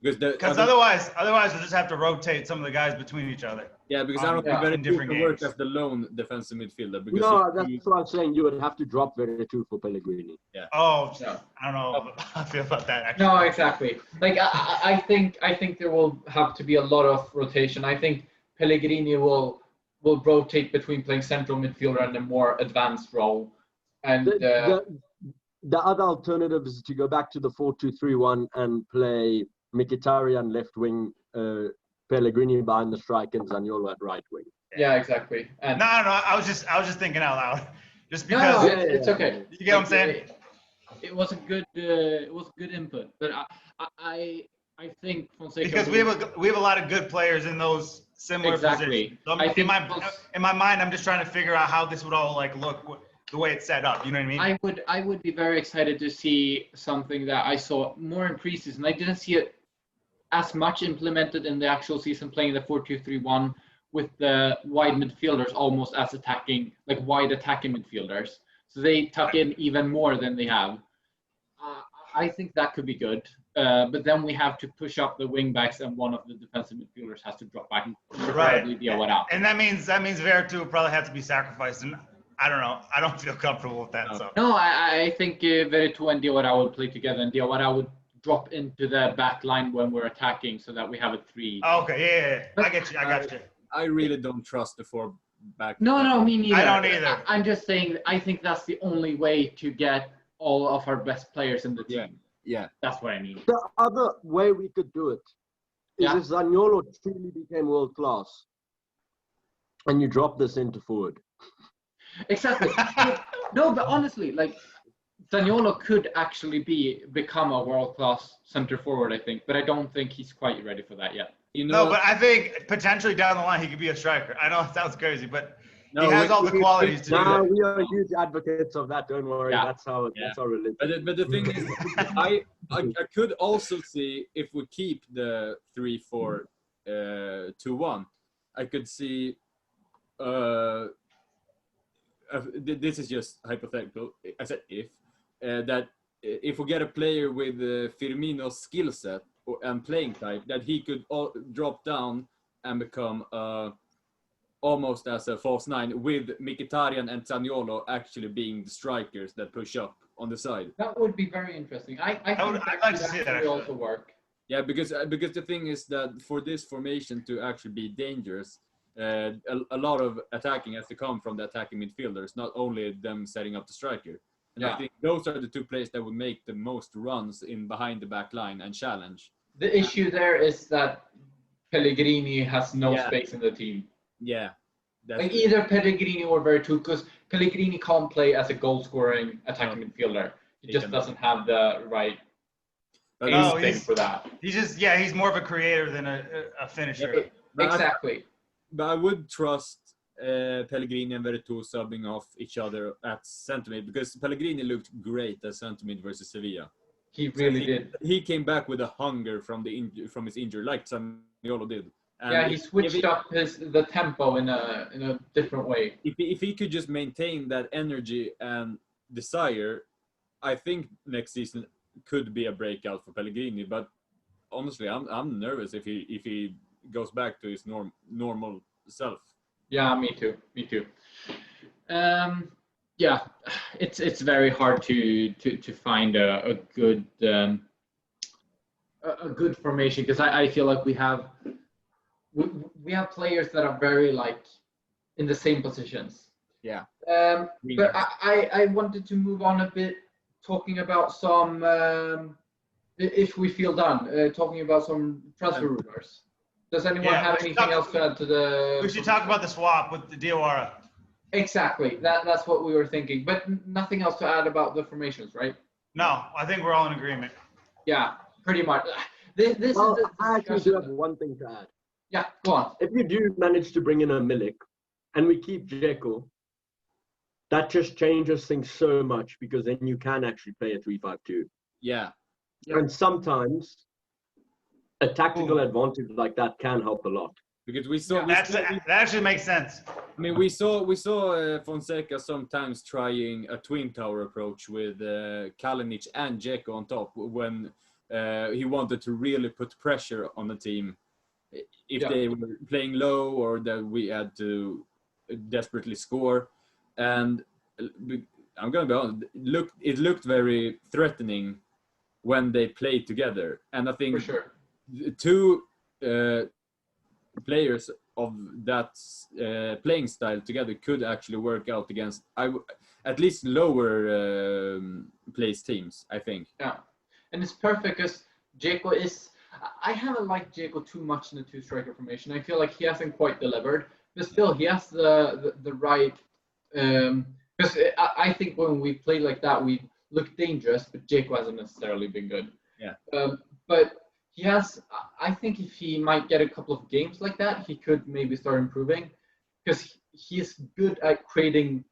Because otherwise we'll just have to rotate some of the guys between each other. Yeah, because I don't think Veretout can work as the lone defensive midfielder. Because that's what I'm saying. You would have to drop Veretout for Pellegrini. Yeah. Oh, yeah. I don't know how I feel about that. Actually. No, exactly. Like I think there will have to be a lot of rotation. I think Pellegrini will rotate between playing central midfielder and a more advanced role. And the other alternative is to go back to the 4-2-3-1 and play Mkhitaryan left wing, Pellegrini behind the strike, and Zaniolo at right wing. Yeah, exactly. And no. I was just thinking out loud, just because. No, it's okay. You get what I'm saying? It was a good input, but I think Fonseca because we have a lot of good players in those similar positions. So in my mind, I'm just trying to figure out how this would all look the way it's set up. You know what I mean? I would be very excited to see something that I saw more in preseason. I didn't see it as much implemented in the actual season, playing the 4-2-3-1 with the wide midfielders almost as wide attacking midfielders. So they tuck in even more than they have. I think that could be good. But then we have to push up the wing backs, and one of the defensive midfielders has to drop back. Right. And that means Veretout will probably have to be sacrificed. And I don't know. I don't feel comfortable with that. No, so. No, I think Veretout and Diawara will play together, and Diawara would drop into the back line when we're attacking, so that we have a 3. Oh, okay, yeah. I get you. I got you. I really don't trust the 4 back. No, me neither. I don't either. I'm just saying, I think that's the only way to get all of our best players in the team. Yeah. That's what I mean. The other way we could do it is if Zaniolo truly became world class, and you drop the centre forward. Exactly. No, but honestly, Zaniolo could actually become a world-class center forward, I think, but I don't think he's quite ready for that yet. No, but I think potentially down the line he could be a striker. I know it sounds crazy, but he has all the qualities to do that. We are huge advocates of that. Don't worry, that's how religion. But the thing is, I could also see if we keep the 3-4-2-1, I could see. This is just hypothetical. I said that if we get a player with Firmino's skill set and playing type, that he could drop down and become almost as a false 9, with Mkhitaryan and Zaniolo actually being the strikers that push up on the side. That would be very interesting. I'd like to see that actually. Also work. Yeah, because the thing is that for this formation to actually be dangerous, a lot of attacking has to come from the attacking midfielders, not only them setting up the striker. And I think those are the 2 players that would make the most runs in behind the back line and challenge. The issue there is that Pellegrini has no space in the team. Yeah. Either Pellegrini or Veretout, because Pellegrini can't play as a goal-scoring attacking midfielder. He just doesn't have the right instinct for that. He's more of a creator than a finisher. Exactly. But I would trust Pellegrini and Veretout subbing off each other at centre mid, because Pellegrini looked great as centre mid versus Sevilla. He really did. He came back with a hunger from his injury, like Zaniolo did. And he switched up the tempo in a different way. If he could just maintain that energy and desire, I think next season could be a breakout for Pellegrini. But honestly, I'm nervous if he goes back to his normal self. Yeah, me too. It's very hard to find a good a good formation because I feel like we have players that are very like in the same positions. Yeah. But I wanted to move on a bit, talking about some if we feel done, talking about some transfer rumors. Does anyone have anything else to add to the? We should talk about the swap with the Diawara. Exactly. That's what we were thinking, but nothing else to add about the formations, right? No, I think we're all in agreement. Yeah, pretty much. This Well, is the I actually do have discussion. one thing to add. Yeah, go on. If you do manage to bring in a Milik and we keep Dzeko, that just changes things so much because then you can actually play a 3-5-2. Yeah. And sometimes a tactical advantage like that can help a lot. Because we saw That actually makes sense. I mean, we saw Fonseca sometimes trying a twin tower approach with Kalinic and Dzeko on top when he wanted to really put pressure on the team if they were playing low or that we had to desperately score. And I'm going to be honest, it looked very threatening when they played together. And I think For sure. two players of that playing style together could actually work out against at least lower placed teams, I think. Yeah, and it's perfect because Dzeko is. I haven't liked Dzeko too much in the two-striker formation. I feel like he hasn't quite delivered, but still he has the right. Because I think when we play like that, we look dangerous, but Dzeko hasn't necessarily been good. Yeah. But he has. I think if he might get a couple of games like that, he could maybe start improving, because he is good at creating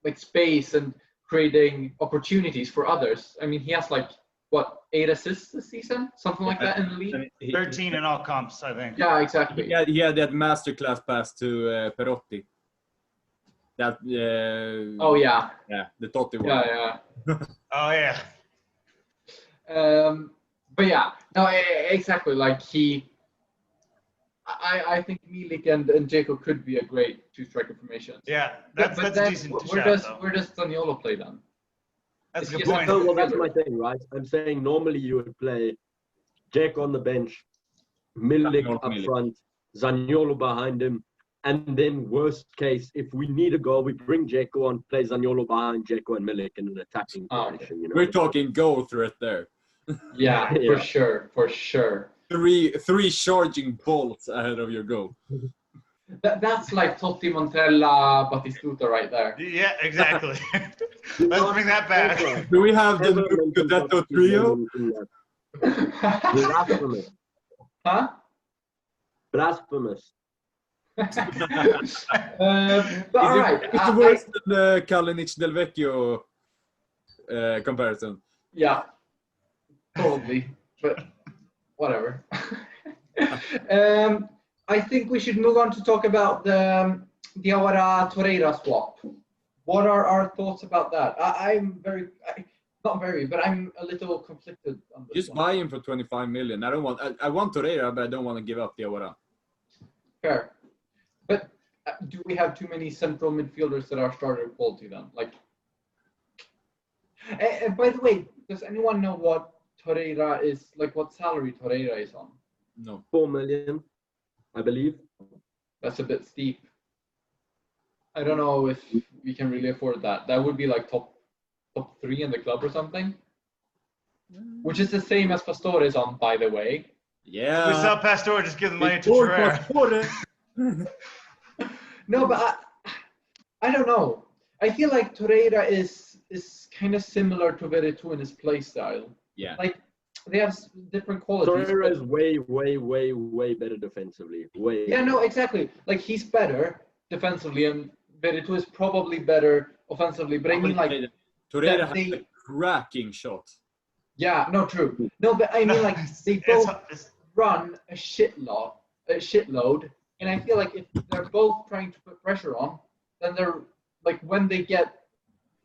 like space and creating opportunities for others. I mean, he has like 8 assists this season, something like that in the league. 13 in all comps, I think. Yeah, exactly. He had that masterclass pass to Perotti. That Oh yeah. Yeah, the Totti one. Yeah. Oh yeah. But yeah, no, exactly. Like I think Milik and Dzeko could be a great two-striker formation. Yeah, that's a decent where does Zaniolo play then? That's a Is good he point. So, well, that's my thing, right? I'm saying normally you would play Dzeko on the bench, Milik up front, Zaniolo behind him, and then worst case, if we need a goal, we bring Dzeko on, play Zaniolo behind Dzeko and Milik in an attacking formation. You know? We're talking goal threat there. Yeah, Yeah. for sure. Three charging bolts ahead of your goal. That's like Totti, Montella, Batistuta right there. Yeah, exactly. Let's bring that back. Do we have the Scudetto trio? Blasphemous. Huh? Blasphemous. But all right. It's worse than the Kalinic Del Vecchio comparison. Yeah, probably, but whatever. I think we should move on to talk about the Diawara-Torreira swap. What are our thoughts about that? Not very, but I'm a little conflicted on this. Just buy him for 25 million. I want Torreira, but I don't want to give up Diawara. Fair. But do we have too many central midfielders that are starter quality then? Like, by the way, does anyone know what Torreira is, like what salary Torreira is on? No. 4 million, I believe. That's a bit steep. I don't know if we can really afford that. That would be like top 3 in the club or something. Which is the same as Pastore is on, by the way. Yeah. We sell Pastore, just give the money to Torreira. No, but I don't know. I feel like Torreira is kind of similar to Veretout in his play style. Yeah. Like they have different qualities. Torreira is way better defensively. Way. Yeah, no, exactly. Like he's better defensively, and Veretout is probably better offensively. But I mean, like Torreira has a cracking shot. Yeah, no, true. No, but I mean, like they both run a shitload, and I feel like if they're both trying to put pressure on, then they're like when they get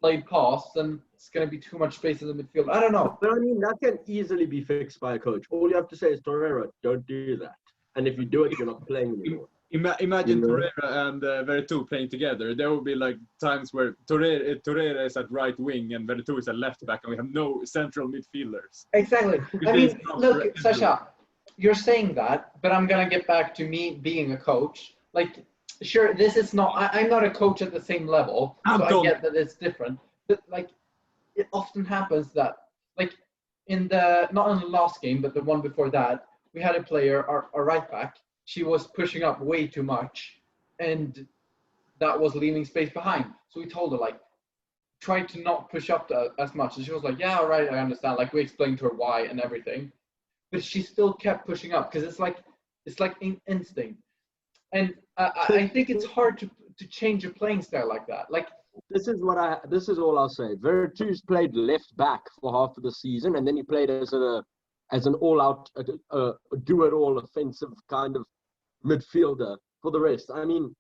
played past, then it's going to be too much space in the midfield. I don't know. But I mean, that can easily be fixed by a coach. All you have to say is, Torreira, don't do that. And if you do it, you're not playing anymore. Imagine Yeah. Torreira and Veretout playing together. There will be like times where Torreira is at right wing and Veretout is at left back, and we have no central midfielders. Exactly. I This mean, comes look, for Sasha, you're saying that, but I'm gonna get back to me being a coach. Like, sure, this is not. I'm not a coach at the same level, so I Anton. get that it's different. But like, it often happens that, like, in the not in the last game, but the one before that, we had a player, our right back. She was pushing up way too much, and that was leaving space behind. So we told her, like, try to not push up as much. And she was like, yeah, all right, I understand. Like, we explained to her why and everything, but she still kept pushing up because it's like instinct. And I think it's hard to change a playing style like that. Like, This is all I'll say. Vertu's played left back for half of the season, and then he played as an all-out, do-it-all offensive kind of midfielder for the rest. I mean,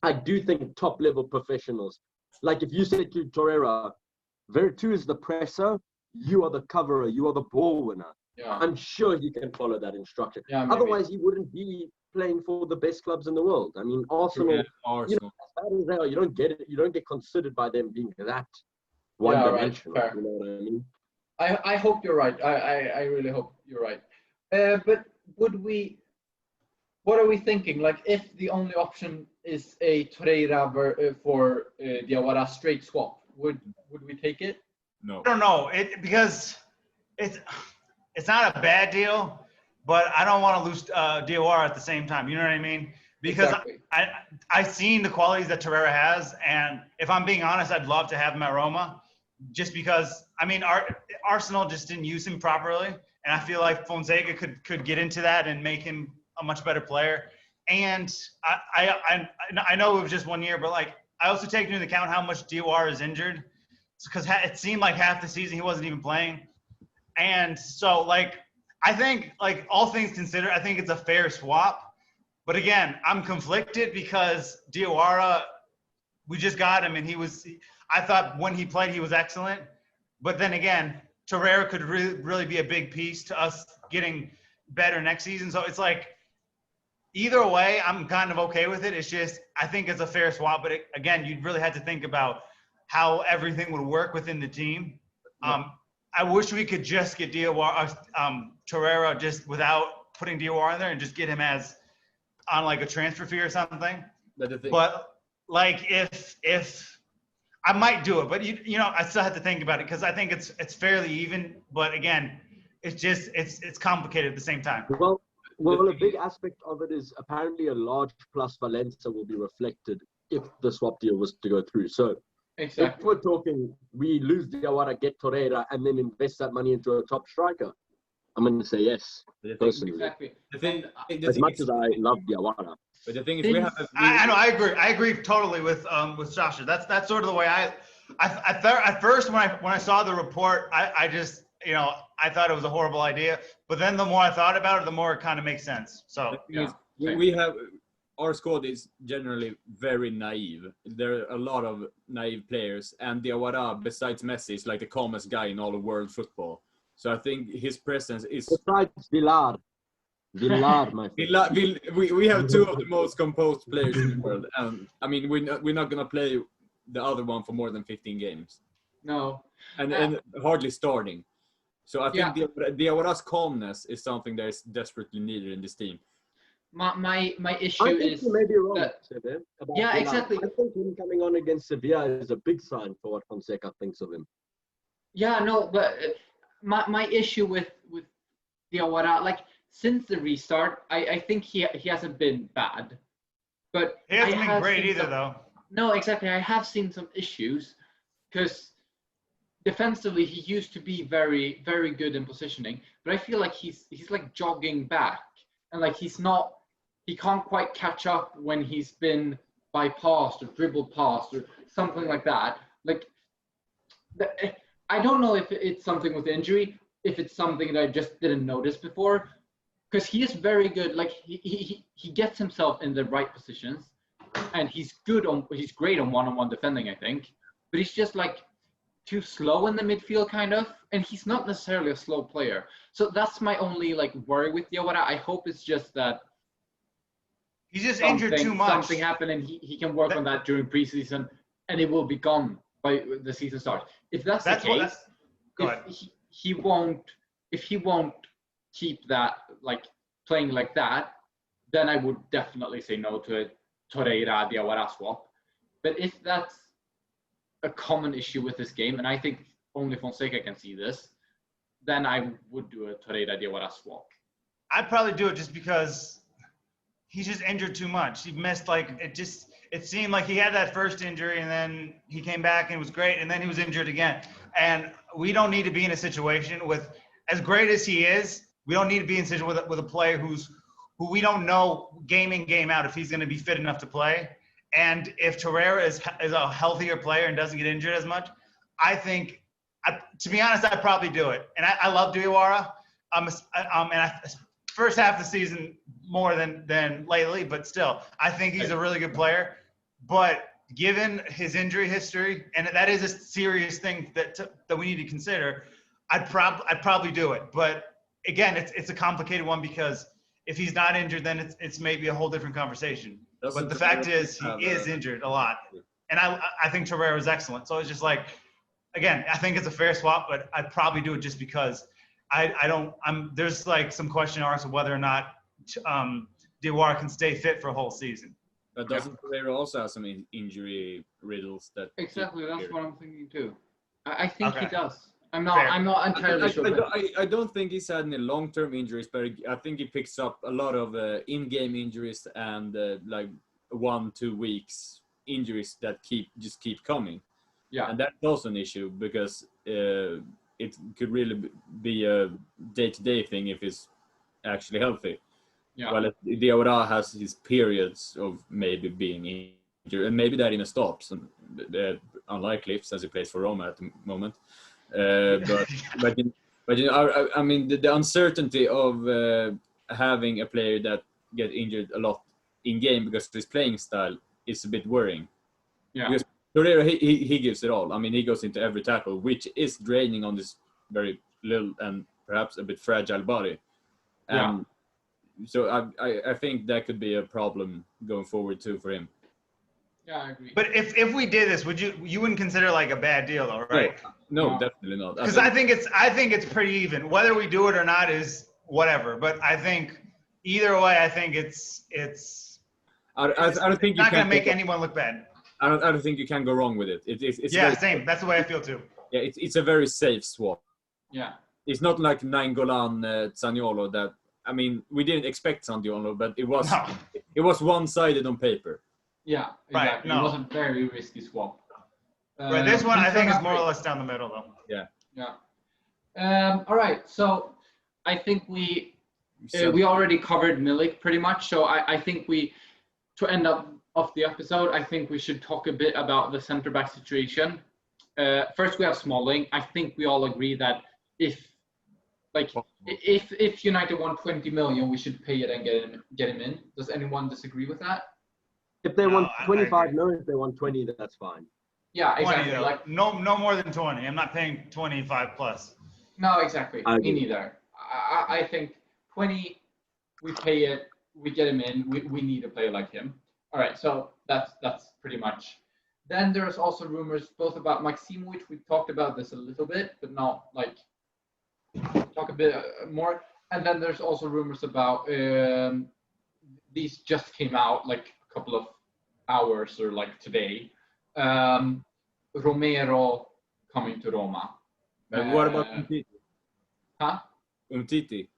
I do think top-level professionals, like if you say to Torreira, Vertu is the presser, you are the coverer, you are the ball winner. yeah, I'm sure he can follow that instruction. yeah, maybe. Otherwise, he wouldn't be playing for the best clubs in the world. I mean, Arsenal, you know, as bad as they are, you don't get considered by them being that one-dimensional. fair. You know what I mean? I hope you're right. I really hope you're right. But what are we thinking? Like, if the only option is a Torreira for Diawara straight swap, would we take it? No. I don't know because it's not a bad deal, but I don't want to lose Diawara at the same time. You know what I mean? Because Exactly. I've seen the qualities that Torreira has, and if I'm being honest, I'd love to have him at Roma, just because I mean Arsenal just didn't use him properly, and I feel like Fonseca could get into that and make him a much better player. And I know it was just 1 year, but like I also take into account how much Diawara is injured, because it seemed like half the season he wasn't even playing. And so, like, I think, like, all things considered, I think it's a fair swap. But again, I'm conflicted because Diawara, we just got him, and I thought when he played, he was excellent. But then again, Torreira could really be a big piece to us getting better next season. So it's like, either way, I'm kind of okay with it. It's just, I think it's a fair swap. But again, you'd really have to think about how everything would work within the team. I wish we could just get Torreira just without putting Diawara in there and just get him as on like a transfer fee or something. But like if I might do it, but you know I still have to think about it because I think it's fairly even. But again, it's complicated at the same time. Well, a big aspect of it is apparently a large plus Valencia will be reflected if the swap deal was to go through. So. Exactly. If we're talking, we lose Diawara, get Torreira, and then invest that money into a top striker, I'm going to say yes, personally. Exactly. As much as I love Diawara. But the thing is, we have. I know. I agree totally with Sasha. That's sort of the way I at first when I saw the report, I just I thought it was a horrible idea. But then the more I thought about it, the more it kind of makes sense. So We have. Our squad is generally very naive. There are a lot of naive players, and Diawara, besides Messi, is like the calmest guy in all of world football. So I think his presence is. Besides Villar, my friend. We have two of the most composed players in the world, and I mean we're not gonna play the other one for more than 15 games. No. And hardly starting. So I think Diawara's calmness is something that is desperately needed in this team. My issue I think is you may be wrong, that, about yeah, Villar. exactly. I think him coming on against Sevilla is a big sign for what Fonseca thinks of him. Yeah, no, but my issue with Diawara, like since the restart, I think he hasn't been bad, but he hasn't been great either, though. No, exactly. I have seen some issues because defensively he used to be very, very good in positioning, but I feel like he's like jogging back and like he can't quite catch up when he's been bypassed or dribbled past or something like that. Like, I don't know if it's something with injury, if it's something that I just didn't notice before, because he is very good. Like he gets himself in the right positions, and he's great on one-on-one defending, I think. But he's just like too slow in the midfield, kind of, and he's not necessarily a slow player. So that's my only like worry with Diawara. I hope it's just that He's just injured too much. Something happened, and he can work on that during preseason, and it will be gone by the season starts. If that's the case, if he won't keep that, like, playing like that, then I would definitely say no to a Torreira Diawara swap. But if that's a common issue with this game, and I think only Fonseca can see this, then I would do a Torreira Diawara swap. I'd probably do it just because he's just injured too much. He missed, like, it seemed like he had that first injury, and then he came back and it was great, and then he was injured again. And we don't need to be in a situation with, as great as he is, we don't need to be in a situation with a player who we don't know game in, game out if he's going to be fit enough to play. And if Torreira is a healthier player and doesn't get injured as much, I think, to be honest, I'd probably do it. And I love Diawara. First half of the season more than lately, but still, I think he's a really good player. But given his injury history, and that is a serious thing that we need to consider, I'd probably do it. But again, it's a complicated one because if he's not injured, then it's maybe a whole different conversation. But the fact is, he is injured a lot. And I think Torreira is excellent. So it's just like, again, I think it's a fair swap, but I'd probably do it just because there's like some question marks of whether or not Diawara can stay fit for a whole season. But doesn't Torreira also have some injury riddles that? Exactly, that's what I'm thinking too. I think he does. I'm not entirely sure. I don't think he's had any long-term injuries, but I think he picks up a lot of in-game injuries and like 1-2 weeks injuries that keep coming. Yeah, and that's also an issue because it could really be a day-to-day thing if he's actually healthy. Yeah. Well, Diawara has his periods of maybe being injured, and maybe that even stops. And unlikely since he plays for Roma at the moment. But you know, I mean, the uncertainty of having a player that get injured a lot in game because of his playing style is a bit worrying. Yeah. Because Torreira, he gives it all. I mean, he goes into every tackle, which is draining on this very little and perhaps a bit fragile body. So I think that could be a problem going forward too for him. Yeah, I agree. But if we did this, you wouldn't consider like a bad deal, though, right? No, definitely not. Because I think it's pretty even. Whether we do it or not is whatever. But I think either way, I think it's I don't think not going to make anyone look bad. I don't think you can go wrong with it. It's same. That's the way I feel too. Yeah, it's a very safe swap. Yeah. It's not like Nainggolan, Zaniolo that. I mean, we didn't expect Zaniolo, but it was one-sided on paper. Yeah, exactly. Right, no. It was a very risky swap. Right, this one I think is more or less down the middle, though. Yeah. Yeah. All right. So I think we already covered Milik pretty much. So I think to end up of the episode, I think we should talk a bit about the center back situation. First, we have Smalling. I think we all agree that if United want 20 million, we should pay it and get him in. Does anyone disagree with that? If they want 25 million, if they want 20, that's fine. Yeah, exactly. 20, like no more than 20. I'm not paying 25 plus. No, exactly. Me neither. I think 20, we pay it, we get him in. We need a player like him. All right, so that's pretty much. Then there's also rumors both about Maximovic. We talked about this a little bit, but not like talk a bit more. And then there's also rumors about these just came out like a couple of hours or like today. Romero coming to Roma. What about Umtiti? Huh? Umtiti.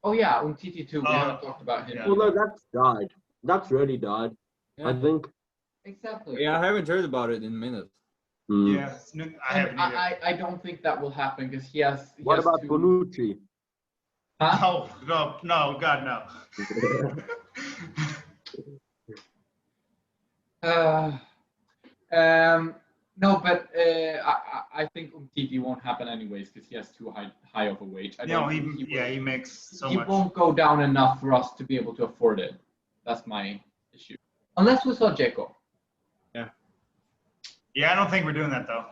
Oh yeah, Umtiti too. We haven't talked about him. Well, no, that's died. That's really died. Yeah. I think. Exactly. Yeah, I haven't heard about it in a minute. Yeah, I haven't either. I don't think that will happen because he has. What about Bonucci? Huh? No, God, no. No, but I think Umtiti won't happen anyways because he has too high of a wage. He makes so much. He won't go down enough for us to be able to afford it. That's my issue. Unless we saw Dzeko. Yeah. Yeah, I don't think we're doing that though.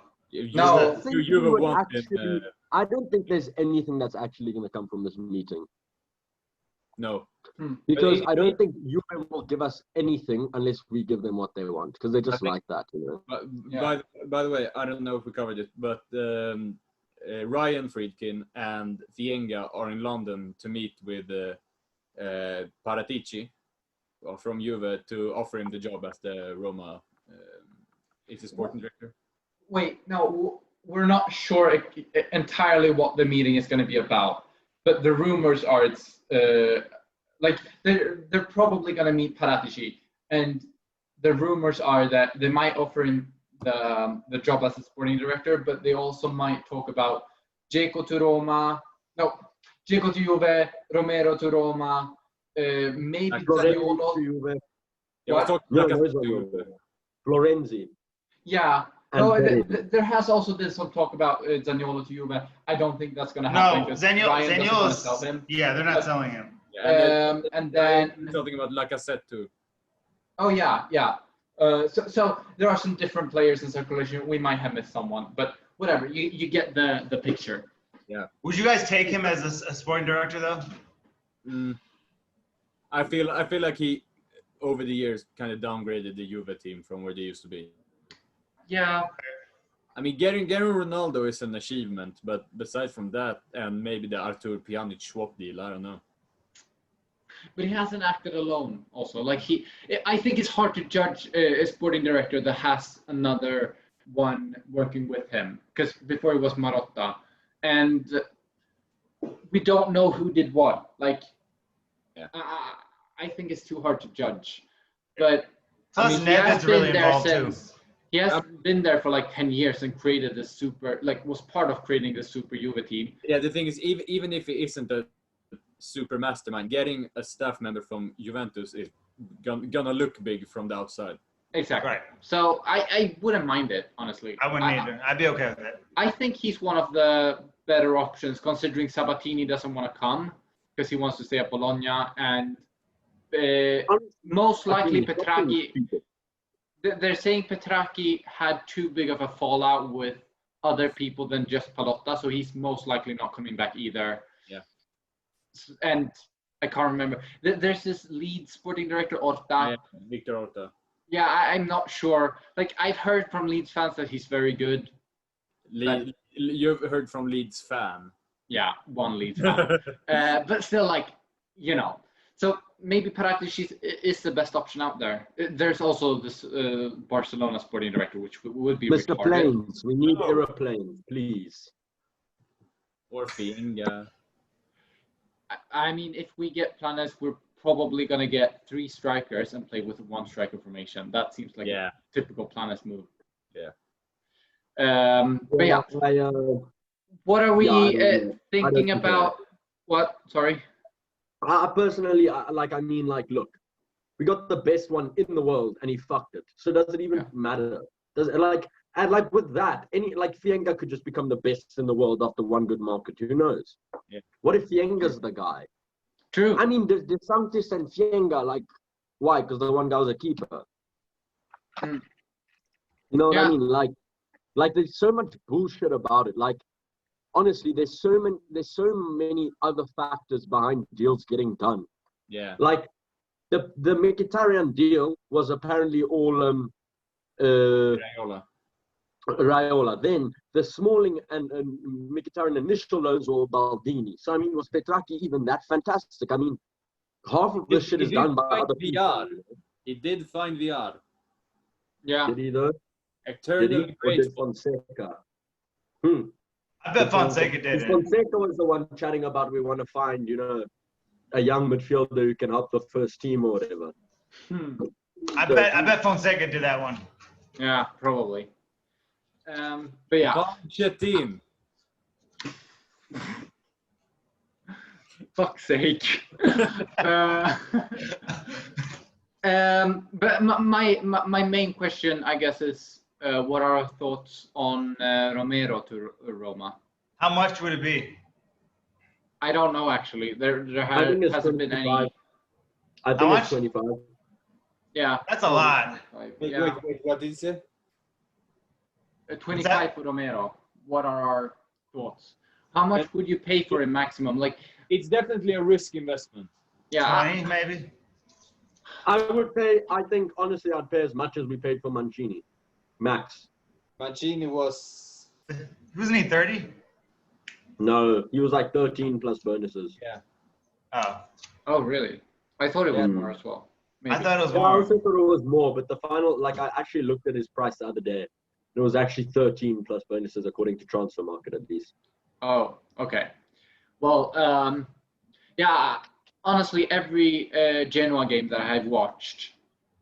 I don't think there's anything that's actually going to come from this meeting. No. Because But I don't think Juve will give us anything unless we give them what they want, because they're just I think- like that, you know. But Yeah. by the way, I don't know if we covered it, but Ryan Friedkin and Vienga are in London to meet with Paratici from Juve to offer him the job as the Roma sporting director. Wait, no, we're not sure entirely what the meeting is going to be about, but the rumors are it's like they're probably going to meet Paratici, and the rumors are that they might offer him the job as a sporting director, but they also might talk about Dzeko to Juve, Romero to Roma, maybe Zaniolo. Yeah, What? we're talking No, like those are Juve. Florenzi. Yeah. And No, Beretti. there has also been some talk about Zaniolo to Juve. I don't think that's going to happen No, because Ryan doesn't want to Zaniolo's. sell him. Yeah, they're not selling him. Yeah, And then something about Lacazette too. oh yeah. So there are some different players in circulation. We might have missed someone, but whatever. You get the picture. Would you guys take him as a sporting director though? I feel like he over the years kind of downgraded the Juve team from where they used to be. Yeah. I mean, getting Ronaldo is an achievement, but besides from that, and maybe the Artur Pjanic swap deal, I don't know. But he hasn't acted alone. Also, like I think it's hard to judge a sporting director that has another one working with him, because before it was Marotta, and we don't know who did what. Like, yeah. I think it's too hard to judge. But Plus, Nedved's really involved too. He has been there for like 10 years and created the super, like was part of creating the super Juve team. Yeah, the thing is, even if he isn't a super mastermind, getting a staff member from Juventus is gonna look big from the outside. Exactly. Right. So I wouldn't mind it, honestly. I wouldn't either. I'd be okay with it. I think he's one of the better options, considering Sabatini doesn't want to come because he wants to stay at Bologna, and most likely Petracchi. They're saying Petracchi had too big of a fallout with other people than just Palotta, so he's most likely not coming back either. Yeah. And I can't remember. There's this lead sporting director, Orta. Yeah, Victor Orta. Yeah, I'm not sure. Like, I've heard from Leeds fans that he's very good. You've heard from Leeds fan. Yeah, one Leeds fan. But still, like, you know. So maybe Paratici is the best option out there. There's also this Barcelona sporting director, which would be Mr. retarded. Planes, we need aeroplanes, please. Or Fienga. I mean, if we get Planes, we're probably going to get 3 strikers and play with a 1 striker formation. That seems like a typical Planes move. Yeah. But yeah, what are we thinking about? What? Sorry? Personally, look, we got the best one in the world and he fucked it. So does it even matter? Does it like with that, Fienga could just become the best in the world after one good market. Who knows? Yeah. What if Fienga's the guy? True. I mean, De Sanctis and Fienga, why? Because the one guy was a keeper. You know what I mean? Like there's so much bullshit about it. Like, honestly, there's so many other factors behind deals getting done. Yeah. Like the Mkhitaryan deal was apparently all Raiola. Then the Smalling and Mkhitaryan initial loans were Baldini. So I mean, was Petracchi even that fantastic? I mean, half of this shit is done by other VR. people. He did find VR. Yeah. Did he though? Eternally Did Fonseca? I bet Fonseca did it. Fonseca was the one chatting about we want to find, a young midfielder who can help the first team or whatever. I bet Fonseca did that one. Yeah, probably. But yeah. Chetin. Fuck's sake. But my main question, I guess, is what are our thoughts on Romero to Roma? How much would it be? I don't know, actually. There I think it's hasn't been 25. any. I think How it's 25. Yeah. That's a lot. Yeah. Wait, what did you say? 25 for Romero. What are our thoughts? How much would you pay for a maximum? Like, It's definitely a risk investment. Yeah. 20 maybe. I would pay. I think honestly, I'd pay as much as we paid for Mancini, max. Mancini was. Wasn't he 30? No, he was like 13 plus bonuses. Yeah. Oh, Oh, really? I thought it was Yeah. more as well. Maybe. I thought it was Yeah, I more. also thought it was more, but the final, like I actually looked at his price the other day. It was actually 13 plus bonuses according to Transfer Market at least. Oh, okay. Well, yeah. Honestly, every Genoa game that I've watched,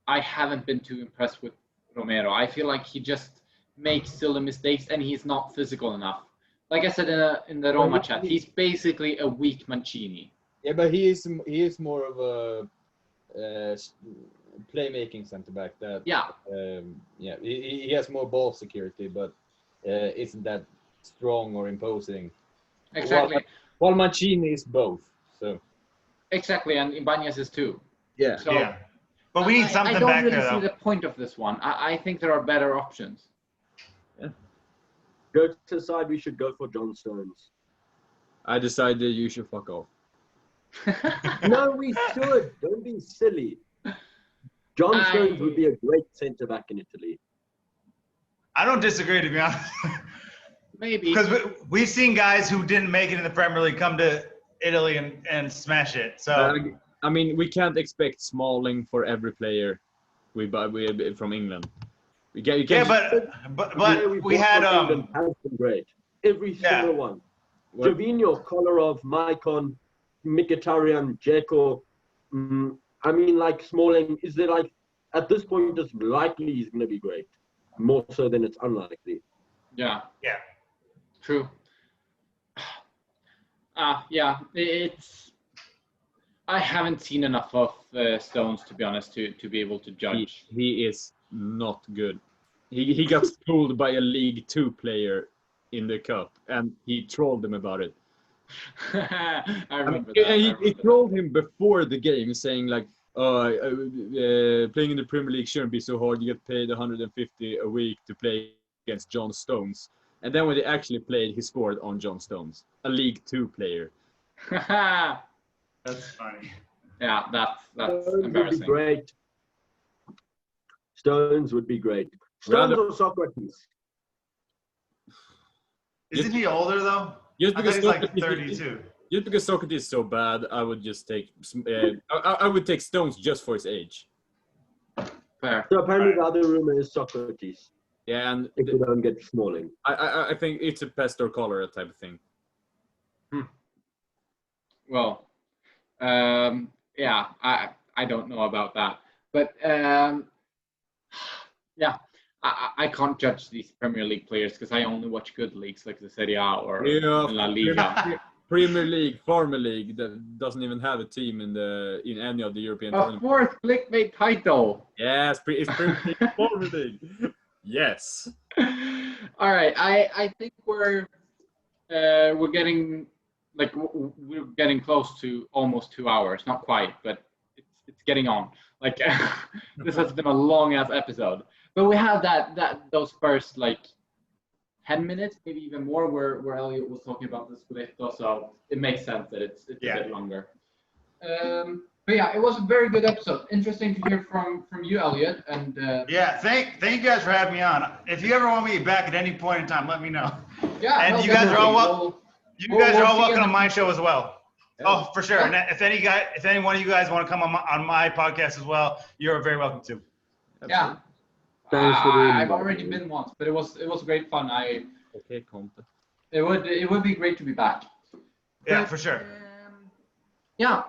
I haven't been too impressed with Romero. I feel like he just makes silly mistakes and he's not physical enough. Like I said in the Roma chat, he's basically a weak Mancini. Yeah, but he is more of a playmaking centre back. That Yeah. Yeah, he has more ball security, but isn't that strong or imposing. Exactly. While Mancini is both. So. Exactly, and Ibanez is too. Yeah. So Yeah. But we need something I don't back really there, see though. the point of this one. I think there are better options. Go to the side, we should go for John Stones. I decided you should fuck off. No, we should. Don't be silly. John Stones would be a great centre back in Italy. I don't disagree, to be honest. Maybe. Because we've seen guys who didn't make it in the Premier League come to Italy and smash it. So I mean, we can't expect Smalling for every player we buy from England. We can, yeah, but we had has been great. Every single one. What? Jovino, Kolarov, Maicon, Mkhitaryan, Dzeko. I mean, like Smalling, is there like at this point it's likely he's going to be great, more so than it's unlikely. Yeah. Yeah. True. Yeah, it's. I haven't seen enough of Stones, to be honest, to be able to judge. He is not good. He got schooled by a League 2 player in the cup, and he trolled him about it. I remember that. He trolled him before the game, saying like, playing in the Premier League shouldn't be so hard. You get paid 150 a week to play against John Stones. And then when they actually played, he scored on John Stones, a League 2 player. That's funny. Yeah, that's Stones embarrassing. would be great. Stones would be great. Stones or Socrates? Isn't he older, though? Just I because thought he's like 32. Just because Socrates is so bad, I would just take. I would take Stones just for his age. Fair. So apparently the other rumor is Socrates. Yeah, and If we don't get Smalling. I think it's a pest or cholera type of thing. Well, yeah, I don't know about that, but yeah, I can't judge these Premier League players because I only watch good leagues like the Serie A or La Liga. Premier League, Farmer League that doesn't even have a team in any of the European A tournaments. fourth clickbait title. Yes, it's Premier League, Farmer League. Yes. All right, I think we're getting we're getting close to almost 2 hours. Not quite, but it's getting on. Like this has been a long ass episode, but we have those first like 10 minutes, maybe even more, where Eliot was talking about the Scudetto, so it makes sense that it's a bit longer. But yeah, it was a very good episode. Interesting to hear from you, Eliot. And yeah, thank you guys for having me on. If you ever want me back at any point in time, let me know. Yeah, and no, you guys are all we'll welcome on my show as well. Yeah. Oh, for sure. Yeah. And if any one of you guys want to come on my podcast as well, you're very welcome to. Yeah. Thanks for the I've invite. already been once, but it was great fun. Okay, Conte. It would be great to be back. Yeah, But, for sure. Yeah,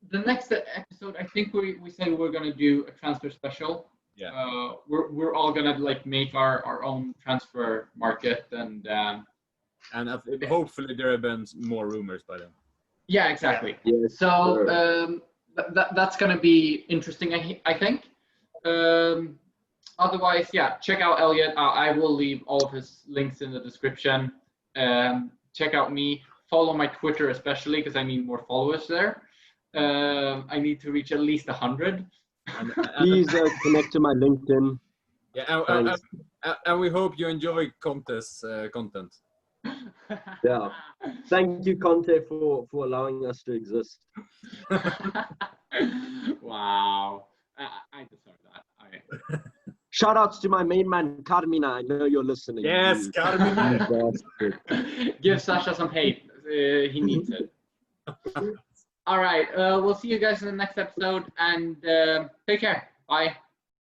the next episode, I think we said we're gonna do a transfer special. Yeah. We're all gonna like make our own transfer market and hopefully there have been more rumors by then. yeah, exactly. Yes, So sir. that's gonna be interesting, I think. Otherwise, yeah, check out Eliot. I will leave all of his links in the description. Check out me. Follow my Twitter especially because I need more followers there. I need to reach at least 100. Please connect to my LinkedIn. Yeah, and we hope you enjoy Conte's content. Yeah. Thank you, Conte, for allowing us to exist. Wow. I deserve that. Shout outs to my main man, Carmina. I know you're listening. Yes, Carmina. Give Sasha some hate. He needs it. All right. We'll see you guys in the next episode, and take care. Bye.